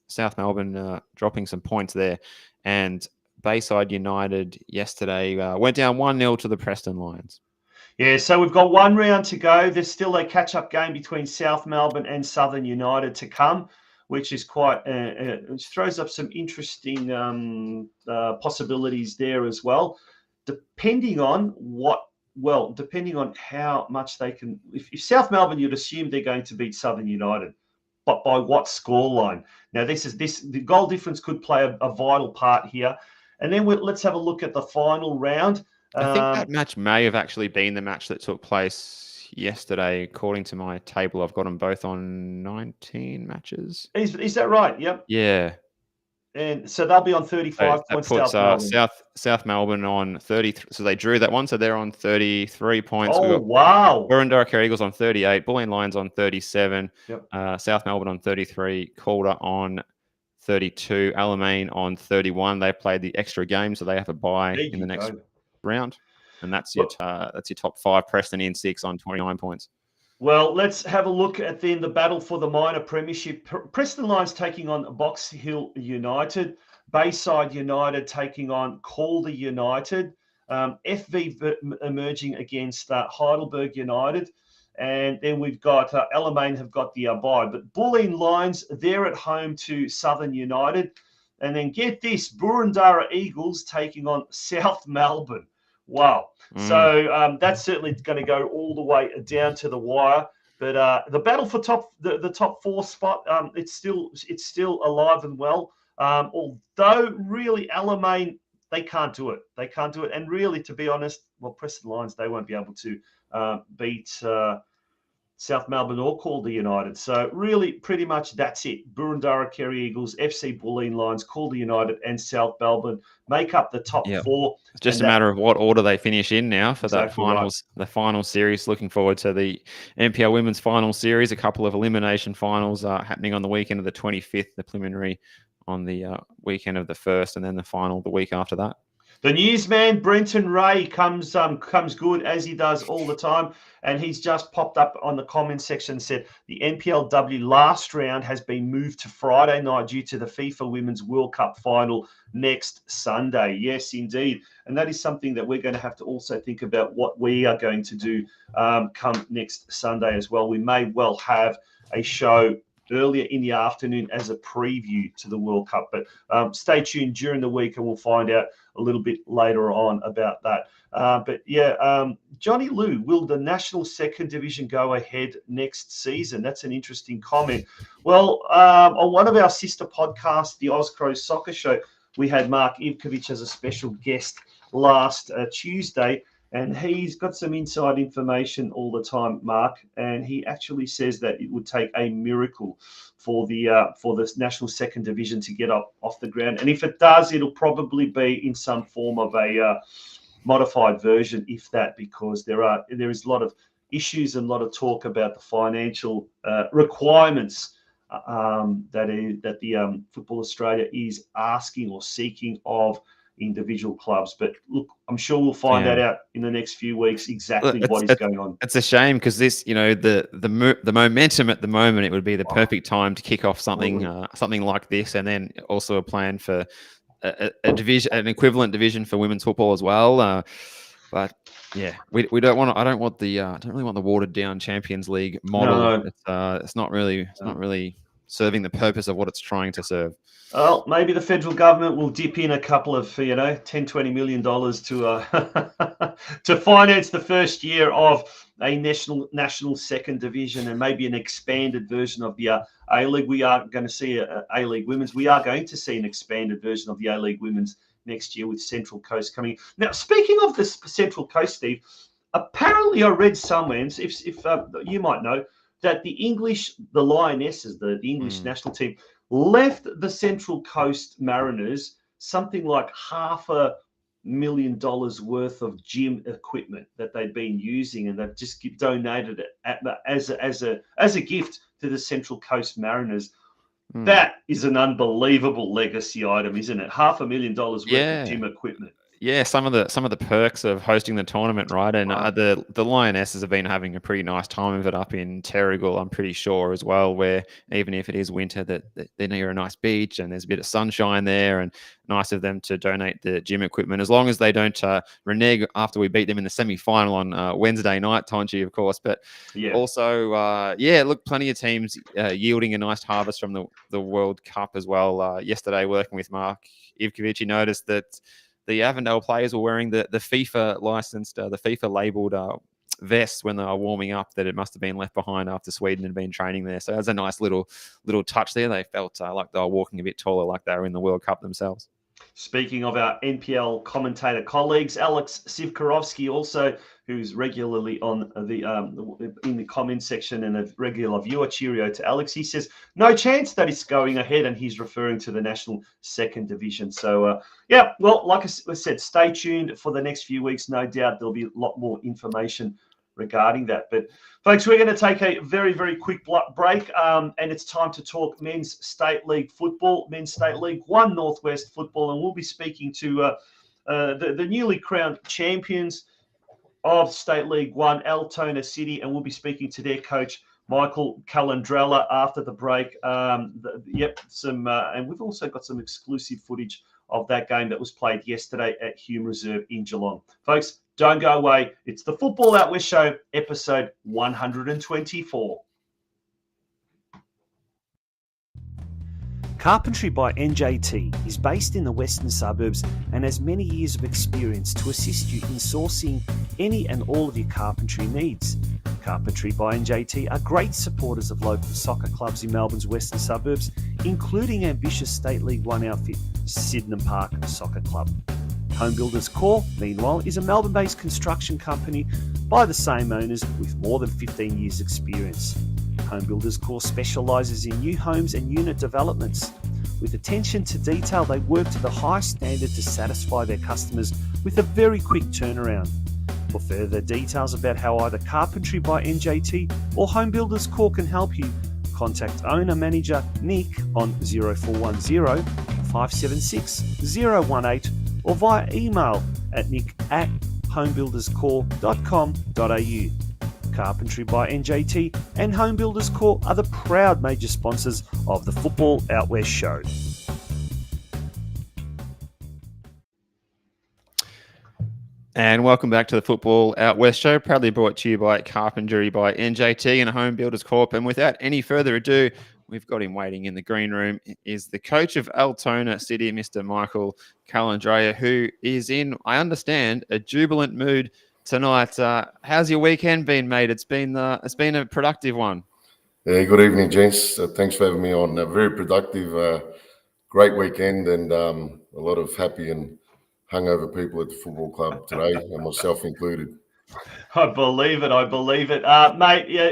South Melbourne dropping some points there. And Bayside United yesterday went down 1-0 to the Preston Lions. Yeah, so we've got 1 round to go. There's still a catch-up game between South Melbourne and Southern United to come, which is quite, which throws up some interesting possibilities there as well, depending on how much they can. If South Melbourne, you'd assume they're going to beat Southern United, but by what scoreline? Now, the goal difference could play a vital part here. And then let's have a look at the final round. I think that match may have actually been the match that took place yesterday. According to my table, I've got them both on 19 matches. Is that right? Yep. Yeah. And so they'll be on 35 that points. puts South Melbourne. South Melbourne on 30. So they drew that one. So they're on 33 points. Oh, We've got wow. Boroondara Eagles on 38. Bulleen Lions on 37. Yep. South Melbourne on 33. Calder on 32. Alamein on 31. They played the extra game, so they have a bye in the next round. And that's your top 5. Preston in 6 on 29 points. Well, let's have a look at then the battle for the minor premiership. Preston Lions taking on Box Hill United. Bayside United taking on Calder United. FV emerging against Heidelberg United. And then we've got Alamein have got the bye. But Bulleen Lions, they're at home to Southern United. And then get this, Boroondara Eagles taking on South Melbourne. Wow. So that's certainly going to go all the way down to the wire. But the battle for the top 4 spot, it's still alive and well. Although really Alamein, they can't do it. They can't do it. And really, to be honest, well, Preston Lions, they won't be able to beat South Melbourne or Calder United. So really, pretty much that's it. Boroondara Kerry Eagles, FC Bulleen Lions, Calder United, and South Melbourne make up the top 4. It's just a matter of what order they finish in now for Exactly that finals, the final series. Looking forward to the NPL Women's Final Series. A couple of elimination finals happening on the weekend of the 25th, the preliminary on the weekend of the 1st, and then the final the week after that. The newsman, Brenton Ray, comes good, as he does all the time. And he's just popped up on the comment section and said the NPLW last round has been moved to Friday night due to the FIFA Women's World Cup final next Sunday. Yes, indeed. And that is something that we're going to have to also think about what we are going to do come next Sunday as well. We may well have a show earlier in the afternoon as a preview to the World Cup. But stay tuned during the week and we'll find out a little bit later on about that. Johnny Lou, will the National Second Division go ahead next season? That's an interesting comment. Well, on one of our sister podcasts, the Oz Crows Soccer Show, we had Mark Ivkovic as a special guest last Tuesday. And he's got some inside information all the time, Mark. And he actually says that it would take a miracle for the National Second Division to get off the ground. And if it does, it'll probably be in some form of a modified version, if that, because there is a lot of issues and a lot of talk about the financial requirements that the Football Australia is asking or seeking of individual clubs. But look, I'm sure we'll find that out in the next few weeks exactly what is going on. It's a shame because this, the momentum at the moment, it would be the perfect time to kick off something like this, and then also a plan for a division, an equivalent division for women's football as well. But yeah, we don't want. I don't really want the watered down Champions League model. No. It's not really serving the purpose of what it's trying to serve. Well, maybe the federal government will dip in a couple of, $10-20 million to finance the first year of a national second division and maybe an expanded version of the A-League. We are going to see A-League Women's. We are going to see an expanded version of the A-League Women's next year with Central Coast coming. Now, speaking of this Central Coast, Steve, apparently I read somewhere, and if you might know, that the Lionesses, the English national team, left the Central Coast Mariners something like $500,000 worth of gym equipment that they'd been using, and they've just donated it as a gift to the Central Coast Mariners. That is an unbelievable legacy item, isn't it? $500,000 worth of gym equipment. Yeah, some of the perks of hosting the tournament, right? And the Lionesses have been having a pretty nice time of it up in Terrigal, I'm pretty sure, as well, where even if it is winter, that they're near a nice beach and there's a bit of sunshine there, and nice of them to donate the gym equipment, as long as they don't renege after we beat them in the semi-final on Wednesday night, Tonchi, of course. But also, look, plenty of teams yielding a nice harvest from the World Cup as well. Yesterday, working with Mark Ivkovic, he noticed that the Avondale players were wearing the FIFA licensed, the FIFA labelled vests when they were warming up, that it must have been left behind after Sweden had been training there. So that's a nice little touch there. They felt like they were walking a bit taller, like they were in the World Cup themselves. Speaking of our NPL commentator colleagues, Alex Sivkarovsky, also who's regularly on in the comment section and a regular viewer. Cheerio to Alex. He says no chance that it's going ahead, and he's referring to the national second division. So yeah, well, like I said, stay tuned for the next few weeks. No doubt there'll be a lot more information regarding that. But folks, we're going to take a very, very quick break, and it's time to talk men's state league football, men's state league 1 Northwest football, and we'll be speaking to the newly crowned champions of State League 1, Altona City, and we'll be speaking to their coach, Michael Calandrella, after the break. And we've also got some exclusive footage of that game that was played yesterday at Hume Reserve in Geelong. Folks, don't go away. It's the Football Out West Show, episode 124. Carpentry by NJT is based in the western suburbs and has many years of experience to assist you in sourcing any and all of your carpentry needs. Carpentry by NJT are great supporters of local soccer clubs in Melbourne's western suburbs, including ambitious State League 1 outfit Sydenham Park Soccer Club. Home Builders Corp, meanwhile, is a Melbourne-based construction company by the same owners with more than 15 years' experience. Home Builders Corp specialises in new homes and unit developments. With attention to detail, they work to the highest standard to satisfy their customers with a very quick turnaround. For further details about how either Carpentry by NJT or Home Builders Corp can help you, contact owner-manager Nick on 0410 576 018 or via email at nick@homebuilderscorp.com.au. Carpentry by NJT and Home Builders Corp are the proud major sponsors of the Football Out West Show. And welcome back to the Football Out West Show, proudly brought to you by Carpentry by NJT and Home Builders Corp. And without any further ado, we've got him waiting in the green room. Is the coach of Altona City, Mr. Michael Calandrella, who is in, I understand, a jubilant mood tonight. How's your weekend been, mate? It's been a productive one. Yeah, good evening, gents. Thanks for having me on. A very productive, great weekend, and a lot of happy and hungover people at the football club today, and myself included. I believe it, mate. Yeah,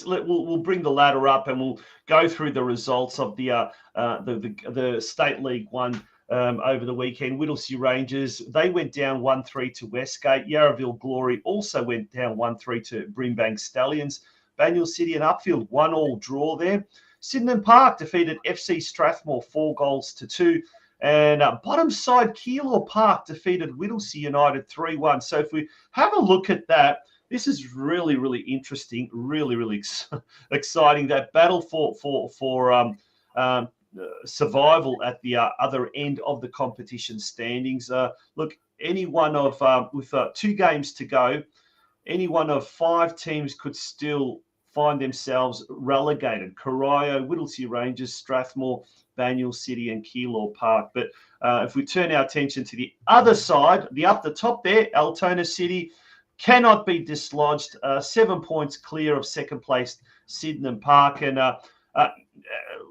we'll bring the ladder up and we'll go through the results of the State League 1 over the weekend. Whittlesea Rangers, they went down 1-3 to Westgate. Yarraville Glory also went down 1-3 to Brimbank Stallions. Banyule City and Upfield 1-1 draw there. Sydenham Park defeated FC Strathmore 4-2. And bottom side, Keilor Park defeated Whittlesea United 3-1. So if we have a look at that, this is really, really interesting, really, really exciting. That battle for survival at the other end of the competition standings. Look, any one of with 2 games to go, any one of 5 teams could still find themselves relegated. Corio, Whittlesea Rangers, Strathmore, Banyule City and Keilor Park. But if we turn our attention to the other side, up the top there, Altona City cannot be dislodged. 7 points clear of second place Sydenham Park. And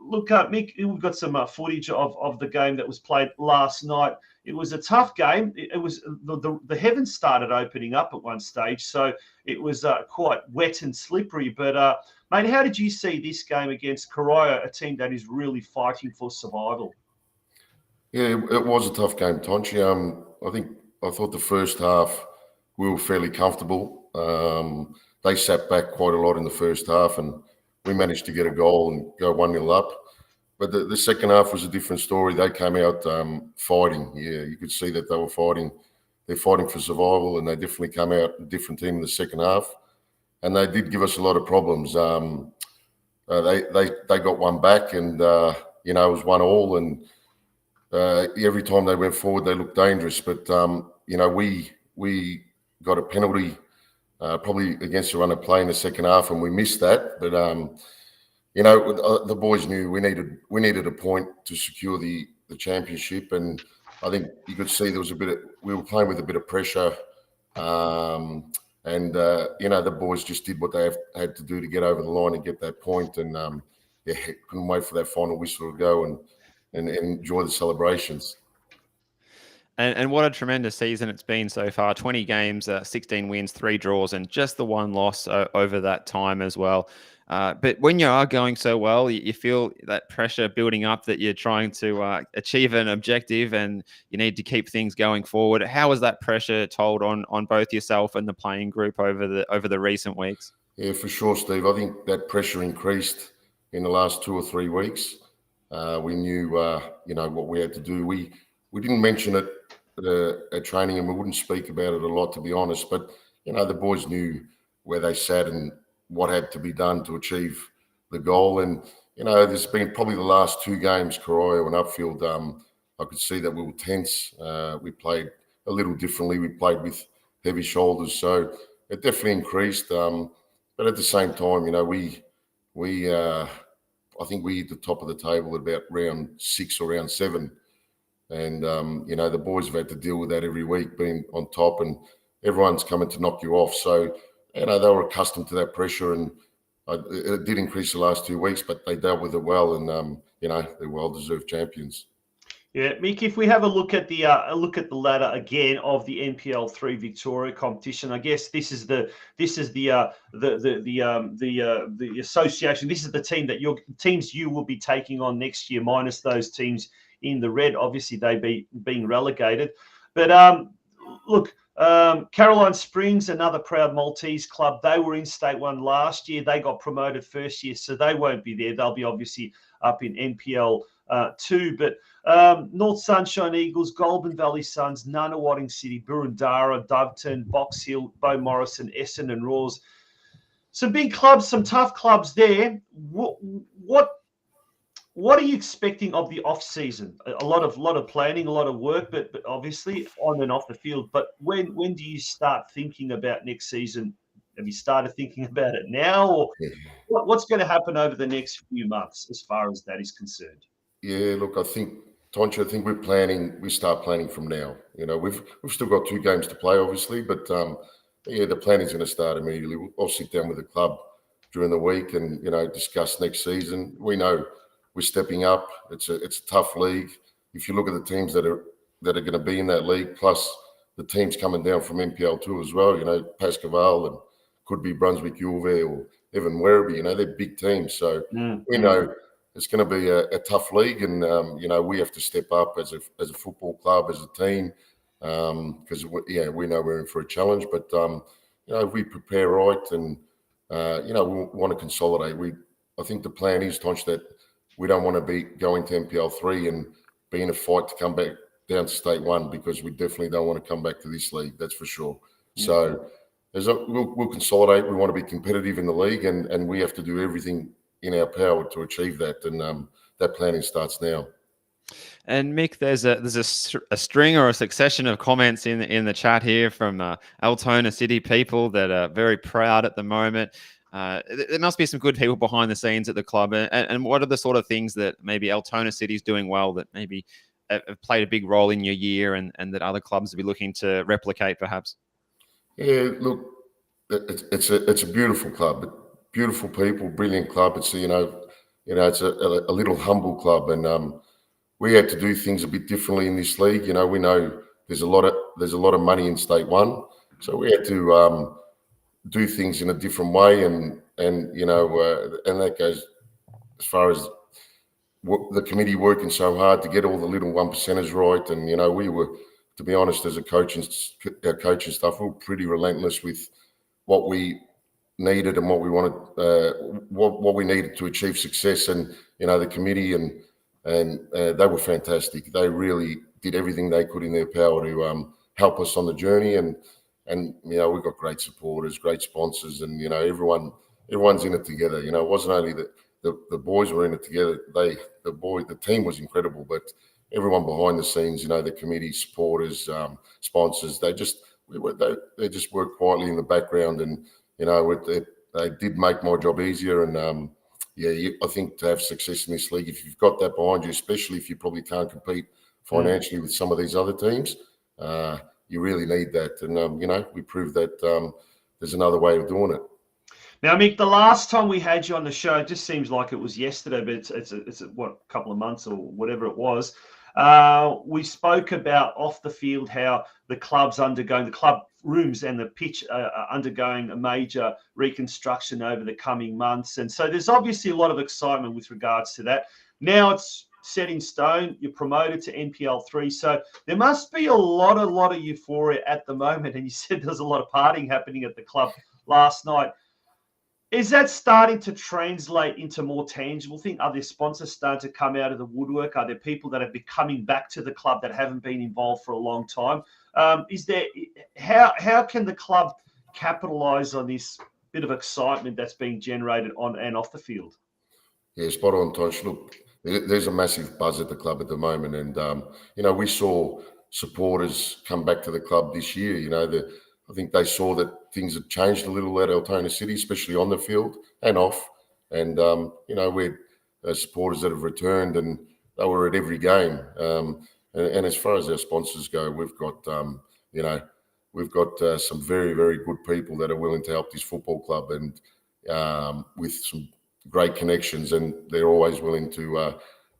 look, Mick, we've got some footage of the game that was played last night. It was a tough game. It was the heavens started opening up at one stage, so it was quite wet and slippery. But mate, how did you see this game against Corio, a team that is really fighting for survival? Yeah, it was a tough game, Tonchi. I thought the first half we were fairly comfortable. They sat back quite a lot in the first half, and we managed to get a goal and go 1-0 up. But the second half was a different story. They came out fighting. Yeah, you could see that they were fighting. They're fighting for survival, and they definitely came out a different team in the second half. And they did give us a lot of problems. They got one back, and it was 1-1. And every time they went forward, they looked dangerous. But we got a penalty probably against the run of play in the second half, and we missed that. But the boys knew we needed a point to secure the championship, and I think you could see there was we were playing with a bit of pressure, and the boys just did what they had to do to get over the line and get that point, and couldn't wait for that final whistle to go and enjoy the celebrations. And what a tremendous season it's been so far. 20 games, 16 wins, 3 draws, and just the 1 loss over that time as well. But when you are going so well, you feel that pressure building up that you're trying to achieve an objective and you need to keep things going forward. How has that pressure told on both yourself and the playing group over the recent weeks? Yeah, for sure, Steve. I think that pressure increased in the last 2 or 3 weeks. We knew, what we had to do. We didn't mention it at training, and we wouldn't speak about it a lot, to be honest. But the boys knew where they sat and what had to be done to achieve the goal. And there's been probably the last 2 games, Corio and Upfield. I could see that we were tense. We played a little differently. We played with heavy shoulders, so it definitely increased. But at the same time, I think we hit the top of the table at about round 6 or round 7. And, the boys have had to deal with that every week, being on top, and everyone's coming to knock you off. So, they were accustomed to that pressure, and it did increase the last 2 weeks, but they dealt with it well, and, they're well-deserved champions. Yeah, Mick, if we have a look at the ladder again of the NPL3 Victoria competition, I guess this is the association. This is the team that teams you will be taking on next year, minus those teams in the red. Obviously, being relegated. But look, Caroline Springs, another proud Maltese club. They were in State 1 last year. They got promoted first year, so they won't be there. They'll be obviously up in NPL 2. But North Sunshine Eagles, Goulburn Valley Suns, Nunawading City, Burundara, Doveton, Box Hill, Beau Morrison, Essendon Roars. Some big clubs, some tough clubs there. What are you expecting of the off season? A lot of planning, a lot of work, but obviously on and off the field. But when do you start thinking about next season? Have you started thinking about it now, or what's going to happen over the next few months as far as that is concerned? Yeah, look, I think we start planning from now. We've still got 2 games to play, obviously, but the planning's going to start immediately. I'll sit down with the club during the week and discuss next season. We know we're stepping up. It's a tough league. If you look at the teams that are going to be in that league, plus the teams coming down from NPL2 as well, Pascoval and could be Brunswick Juve or even Werribee, they're big teams. So we know it's going to be a tough league, and we have to step up as a football club, as a team, because we know we're in for a challenge. But if we prepare right, and we want to consolidate. I think the plan is, Tonch, that we don't want to be going to NPL3 and be in a fight to come back down to State 1, because we definitely don't want to come back to this league. That's for sure. So we'll consolidate. We want to be competitive in the league, and we have to do everything in our power to achieve that, and that planning starts now. And Mick, there's a string or a succession of comments in the chat here from Altona City people that are very proud at the moment. There must be some good people behind the scenes at the club, and what are the sort of things that maybe Altona City is doing well that maybe have played a big role in your year, and that other clubs will be looking to replicate, perhaps? Yeah, look, it's a beautiful club. Beautiful people, brilliant club. It's it's a little humble club, and we had to do things a bit differently in this league. We know there's a lot of money in State 1, so we had to do things in a different way, and that goes as far as the committee working so hard to get all the little 1%ers right, and we were, to be honest, as our coaching staff, we were pretty relentless with what we needed and what we wanted, what we needed to achieve success. And the committee and they were fantastic. They really did everything they could in their power to help us on the journey. And we've got great supporters, great sponsors, and everyone's in it together. It wasn't only that the boys were in it together. The team was incredible, but everyone behind the scenes, the committee, supporters, sponsors, they just worked quietly in the background, and they did make my job easier. And I think to have success in this league, if you've got that behind you, especially if you probably can't compete financially with some of these other teams, you really need that. And we proved that there's another way of doing it. Now, Mick, the last time we had you on the show, it just seems like it was yesterday, but it's a couple of months or whatever it was. We spoke about off the field how the club rooms and the pitch are undergoing a major reconstruction over the coming months. And so there's obviously a lot of excitement with regards to that. Now it's set in stone. You're promoted to NPL3. So there must be a lot of euphoria at the moment. And you said there's a lot of partying happening at the club last night. Is that starting to translate into more tangible thing? Are there sponsors starting to come out of the woodwork? Are there people that have been coming back to the club that haven't been involved for a long time? How can the club capitalise on this bit of excitement that's being generated on and off the field? Yeah, spot on, Tosh. Look, there's a massive buzz at the club at the moment, and we saw supporters come back to the club this year. I think they saw that things had changed a little at Altona City, especially on the field and off. And, we're supporters that have returned, and they were at every game. And as far as our sponsors go, we've got some very, very good people that are willing to help this football club, and with some great connections, and they're always willing to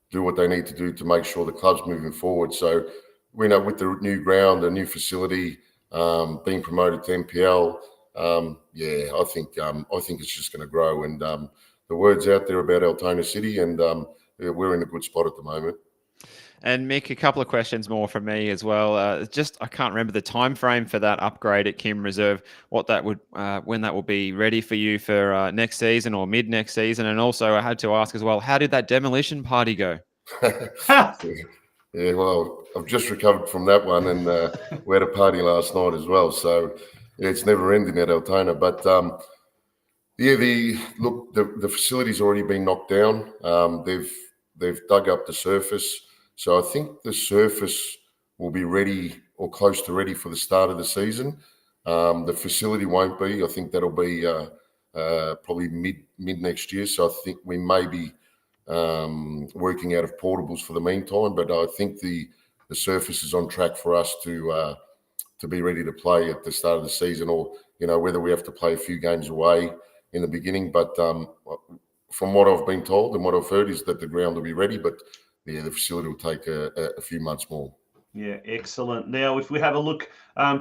do what they need to do to make sure the club's moving forward. So, with the new ground, the new facility, being promoted to NPL, I think it's just going to grow, and the word's out there about Altona City, and we're in a good spot at the moment. And Mick, a couple of questions more from me as well. I can't remember the time frame for that upgrade at Kim Reserve. What that would, when that will be ready for you for next season or mid next season, and also I had to ask as well, how did that demolition party go? Yeah, well, I've just recovered from that one, and we had a party last night as well. So it's never ending at Altona. But the facility's already been knocked down. They've dug up the surface, so I think the surface will be ready or close to ready for the start of the season. The facility won't be. I think that'll be probably mid next year. So I think we may be working out of portables for the meantime, but I think the surface is on track for us to be ready to play at the start of the season, or whether we have to play a few games away in the beginning. But from what I've been told and what I've heard is that the ground will be ready, but the facility will take a few months more. Yeah, excellent. Now, if we have a look,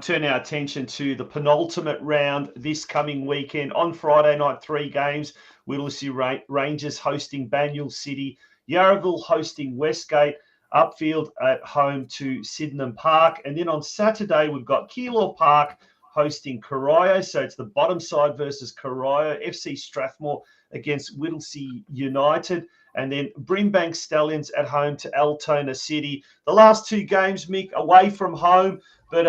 turn our attention to the penultimate round this coming weekend. On Friday night, 3 games. Whittlesea Rangers hosting Banyule City, Yarraville hosting Westgate, Upfield at home to Sydenham Park. And then on Saturday, we've got Keilor Park hosting Corio. So it's the bottom side versus Corio. FC Strathmore against Whittlesea United. And then Brimbank Stallions at home to Altona City. The last 2 games, Mick, away from home, but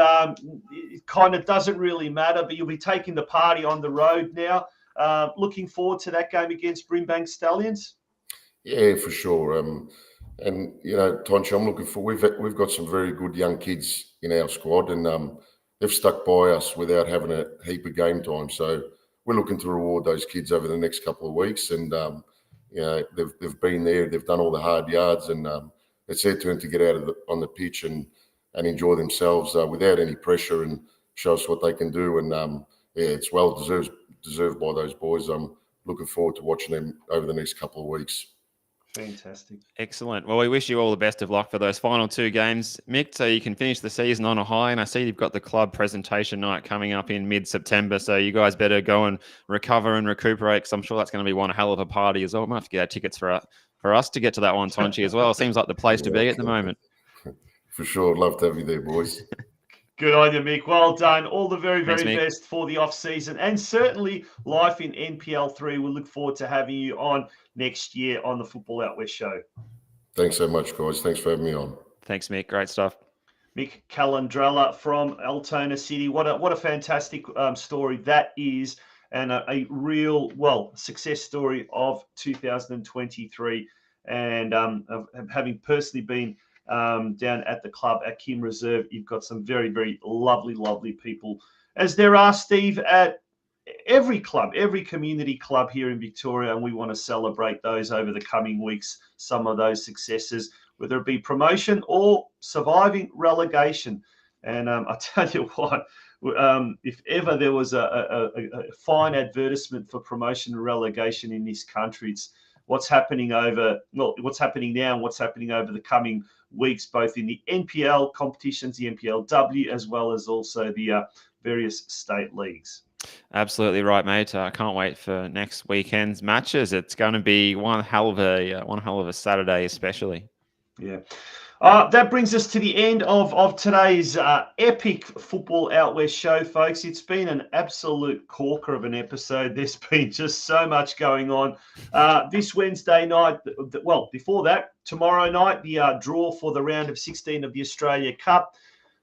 it kind of doesn't really matter. But you'll be taking the party on the road now. Looking forward to that game against Brimbank Stallions. Yeah, for sure. And Tonch, I'm looking for. We've got some very good young kids in our squad, and they've stuck by us without having a heap of game time. So we're looking to reward those kids over the next couple of weeks, and they've been there, they've done all the hard yards, and it's their turn to get out on the pitch and enjoy themselves without any pressure, and show us what they can do. And it's well deserved by those boys. I'm looking forward to watching them over the next couple of weeks. Fantastic. Excellent. Well, we wish you all the best of luck for those final 2 games, Mick, so you can finish the season on a high. And I see you've got the club presentation night coming up in mid-September, so you guys better go and recover and recuperate, because I'm sure that's going to be one hell of a party as well. We might have to get our tickets for us to get to that one, Tonchi, as well. Seems like the place to be at the moment. For sure. I'd love to have you there, boys. Good on you, Mick. Well done. All the very, very Thanks, best for the off-season, and certainly life in NPL3. We'll look forward to having you on next year on the Football Out West show. Thanks so much, guys. Thanks for having me on. Thanks, Mick. Great stuff. Mick CALANDRELLA from Altona City. What a fantastic story that is, and a real, success story of 2023. And having personally been down at the club at Kim Reserve, you've got some very, very lovely people, as there are, Steve, at every club, every community club here in Victoria, and we want to celebrate those over the coming weeks, some of those successes, whether it be promotion or surviving relegation. And I tell you what, if ever there was a fine advertisement for promotion and relegation in this country, it's what's happening now and what's happening over the coming weeks, both in the NPL competitions, the NPLW, as well as also the various state leagues. Absolutely right, mate. I can't wait for next weekend's matches. It's going to be one hell of a Saturday, especially. Yeah. That brings us to the end of today's epic Football Out West show, folks. It's been an absolute corker of an episode. There's been just so much going on. This Wednesday night, before that, tomorrow night, the draw for the round of 16 of the Australia Cup,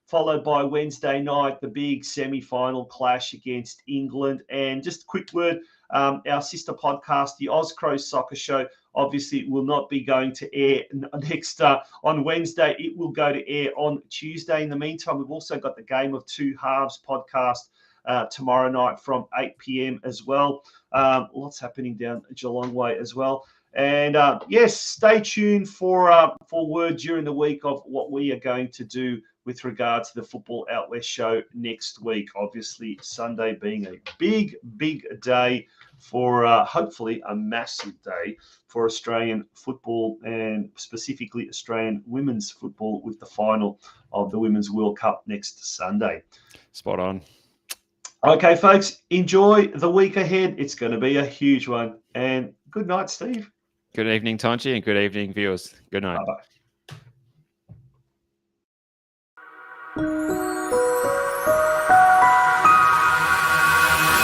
followed by Wednesday night, the big semi-final clash against England. And just a quick word, our sister podcast, the Oz Crows Soccer Show, obviously will not be going to air next on Wednesday. It will go to air on Tuesday. In the meantime, we've also got the Game of Two Halves podcast tomorrow night from 8 p.m. as well. Lots happening down Geelong Way as well. And yes, stay tuned for word during the week of what we are going to do with regard to the Football Out West show next week. Obviously, Sunday being a big, big day for hopefully a massive day for Australian football, and specifically Australian women's football, with the final of the Women's World Cup next Sunday. Spot on. Okay, folks, enjoy the week ahead. It's going to be a huge one. And good night, Steve. Good evening, Tonchi, and good evening, viewers. Good night. Bye-bye.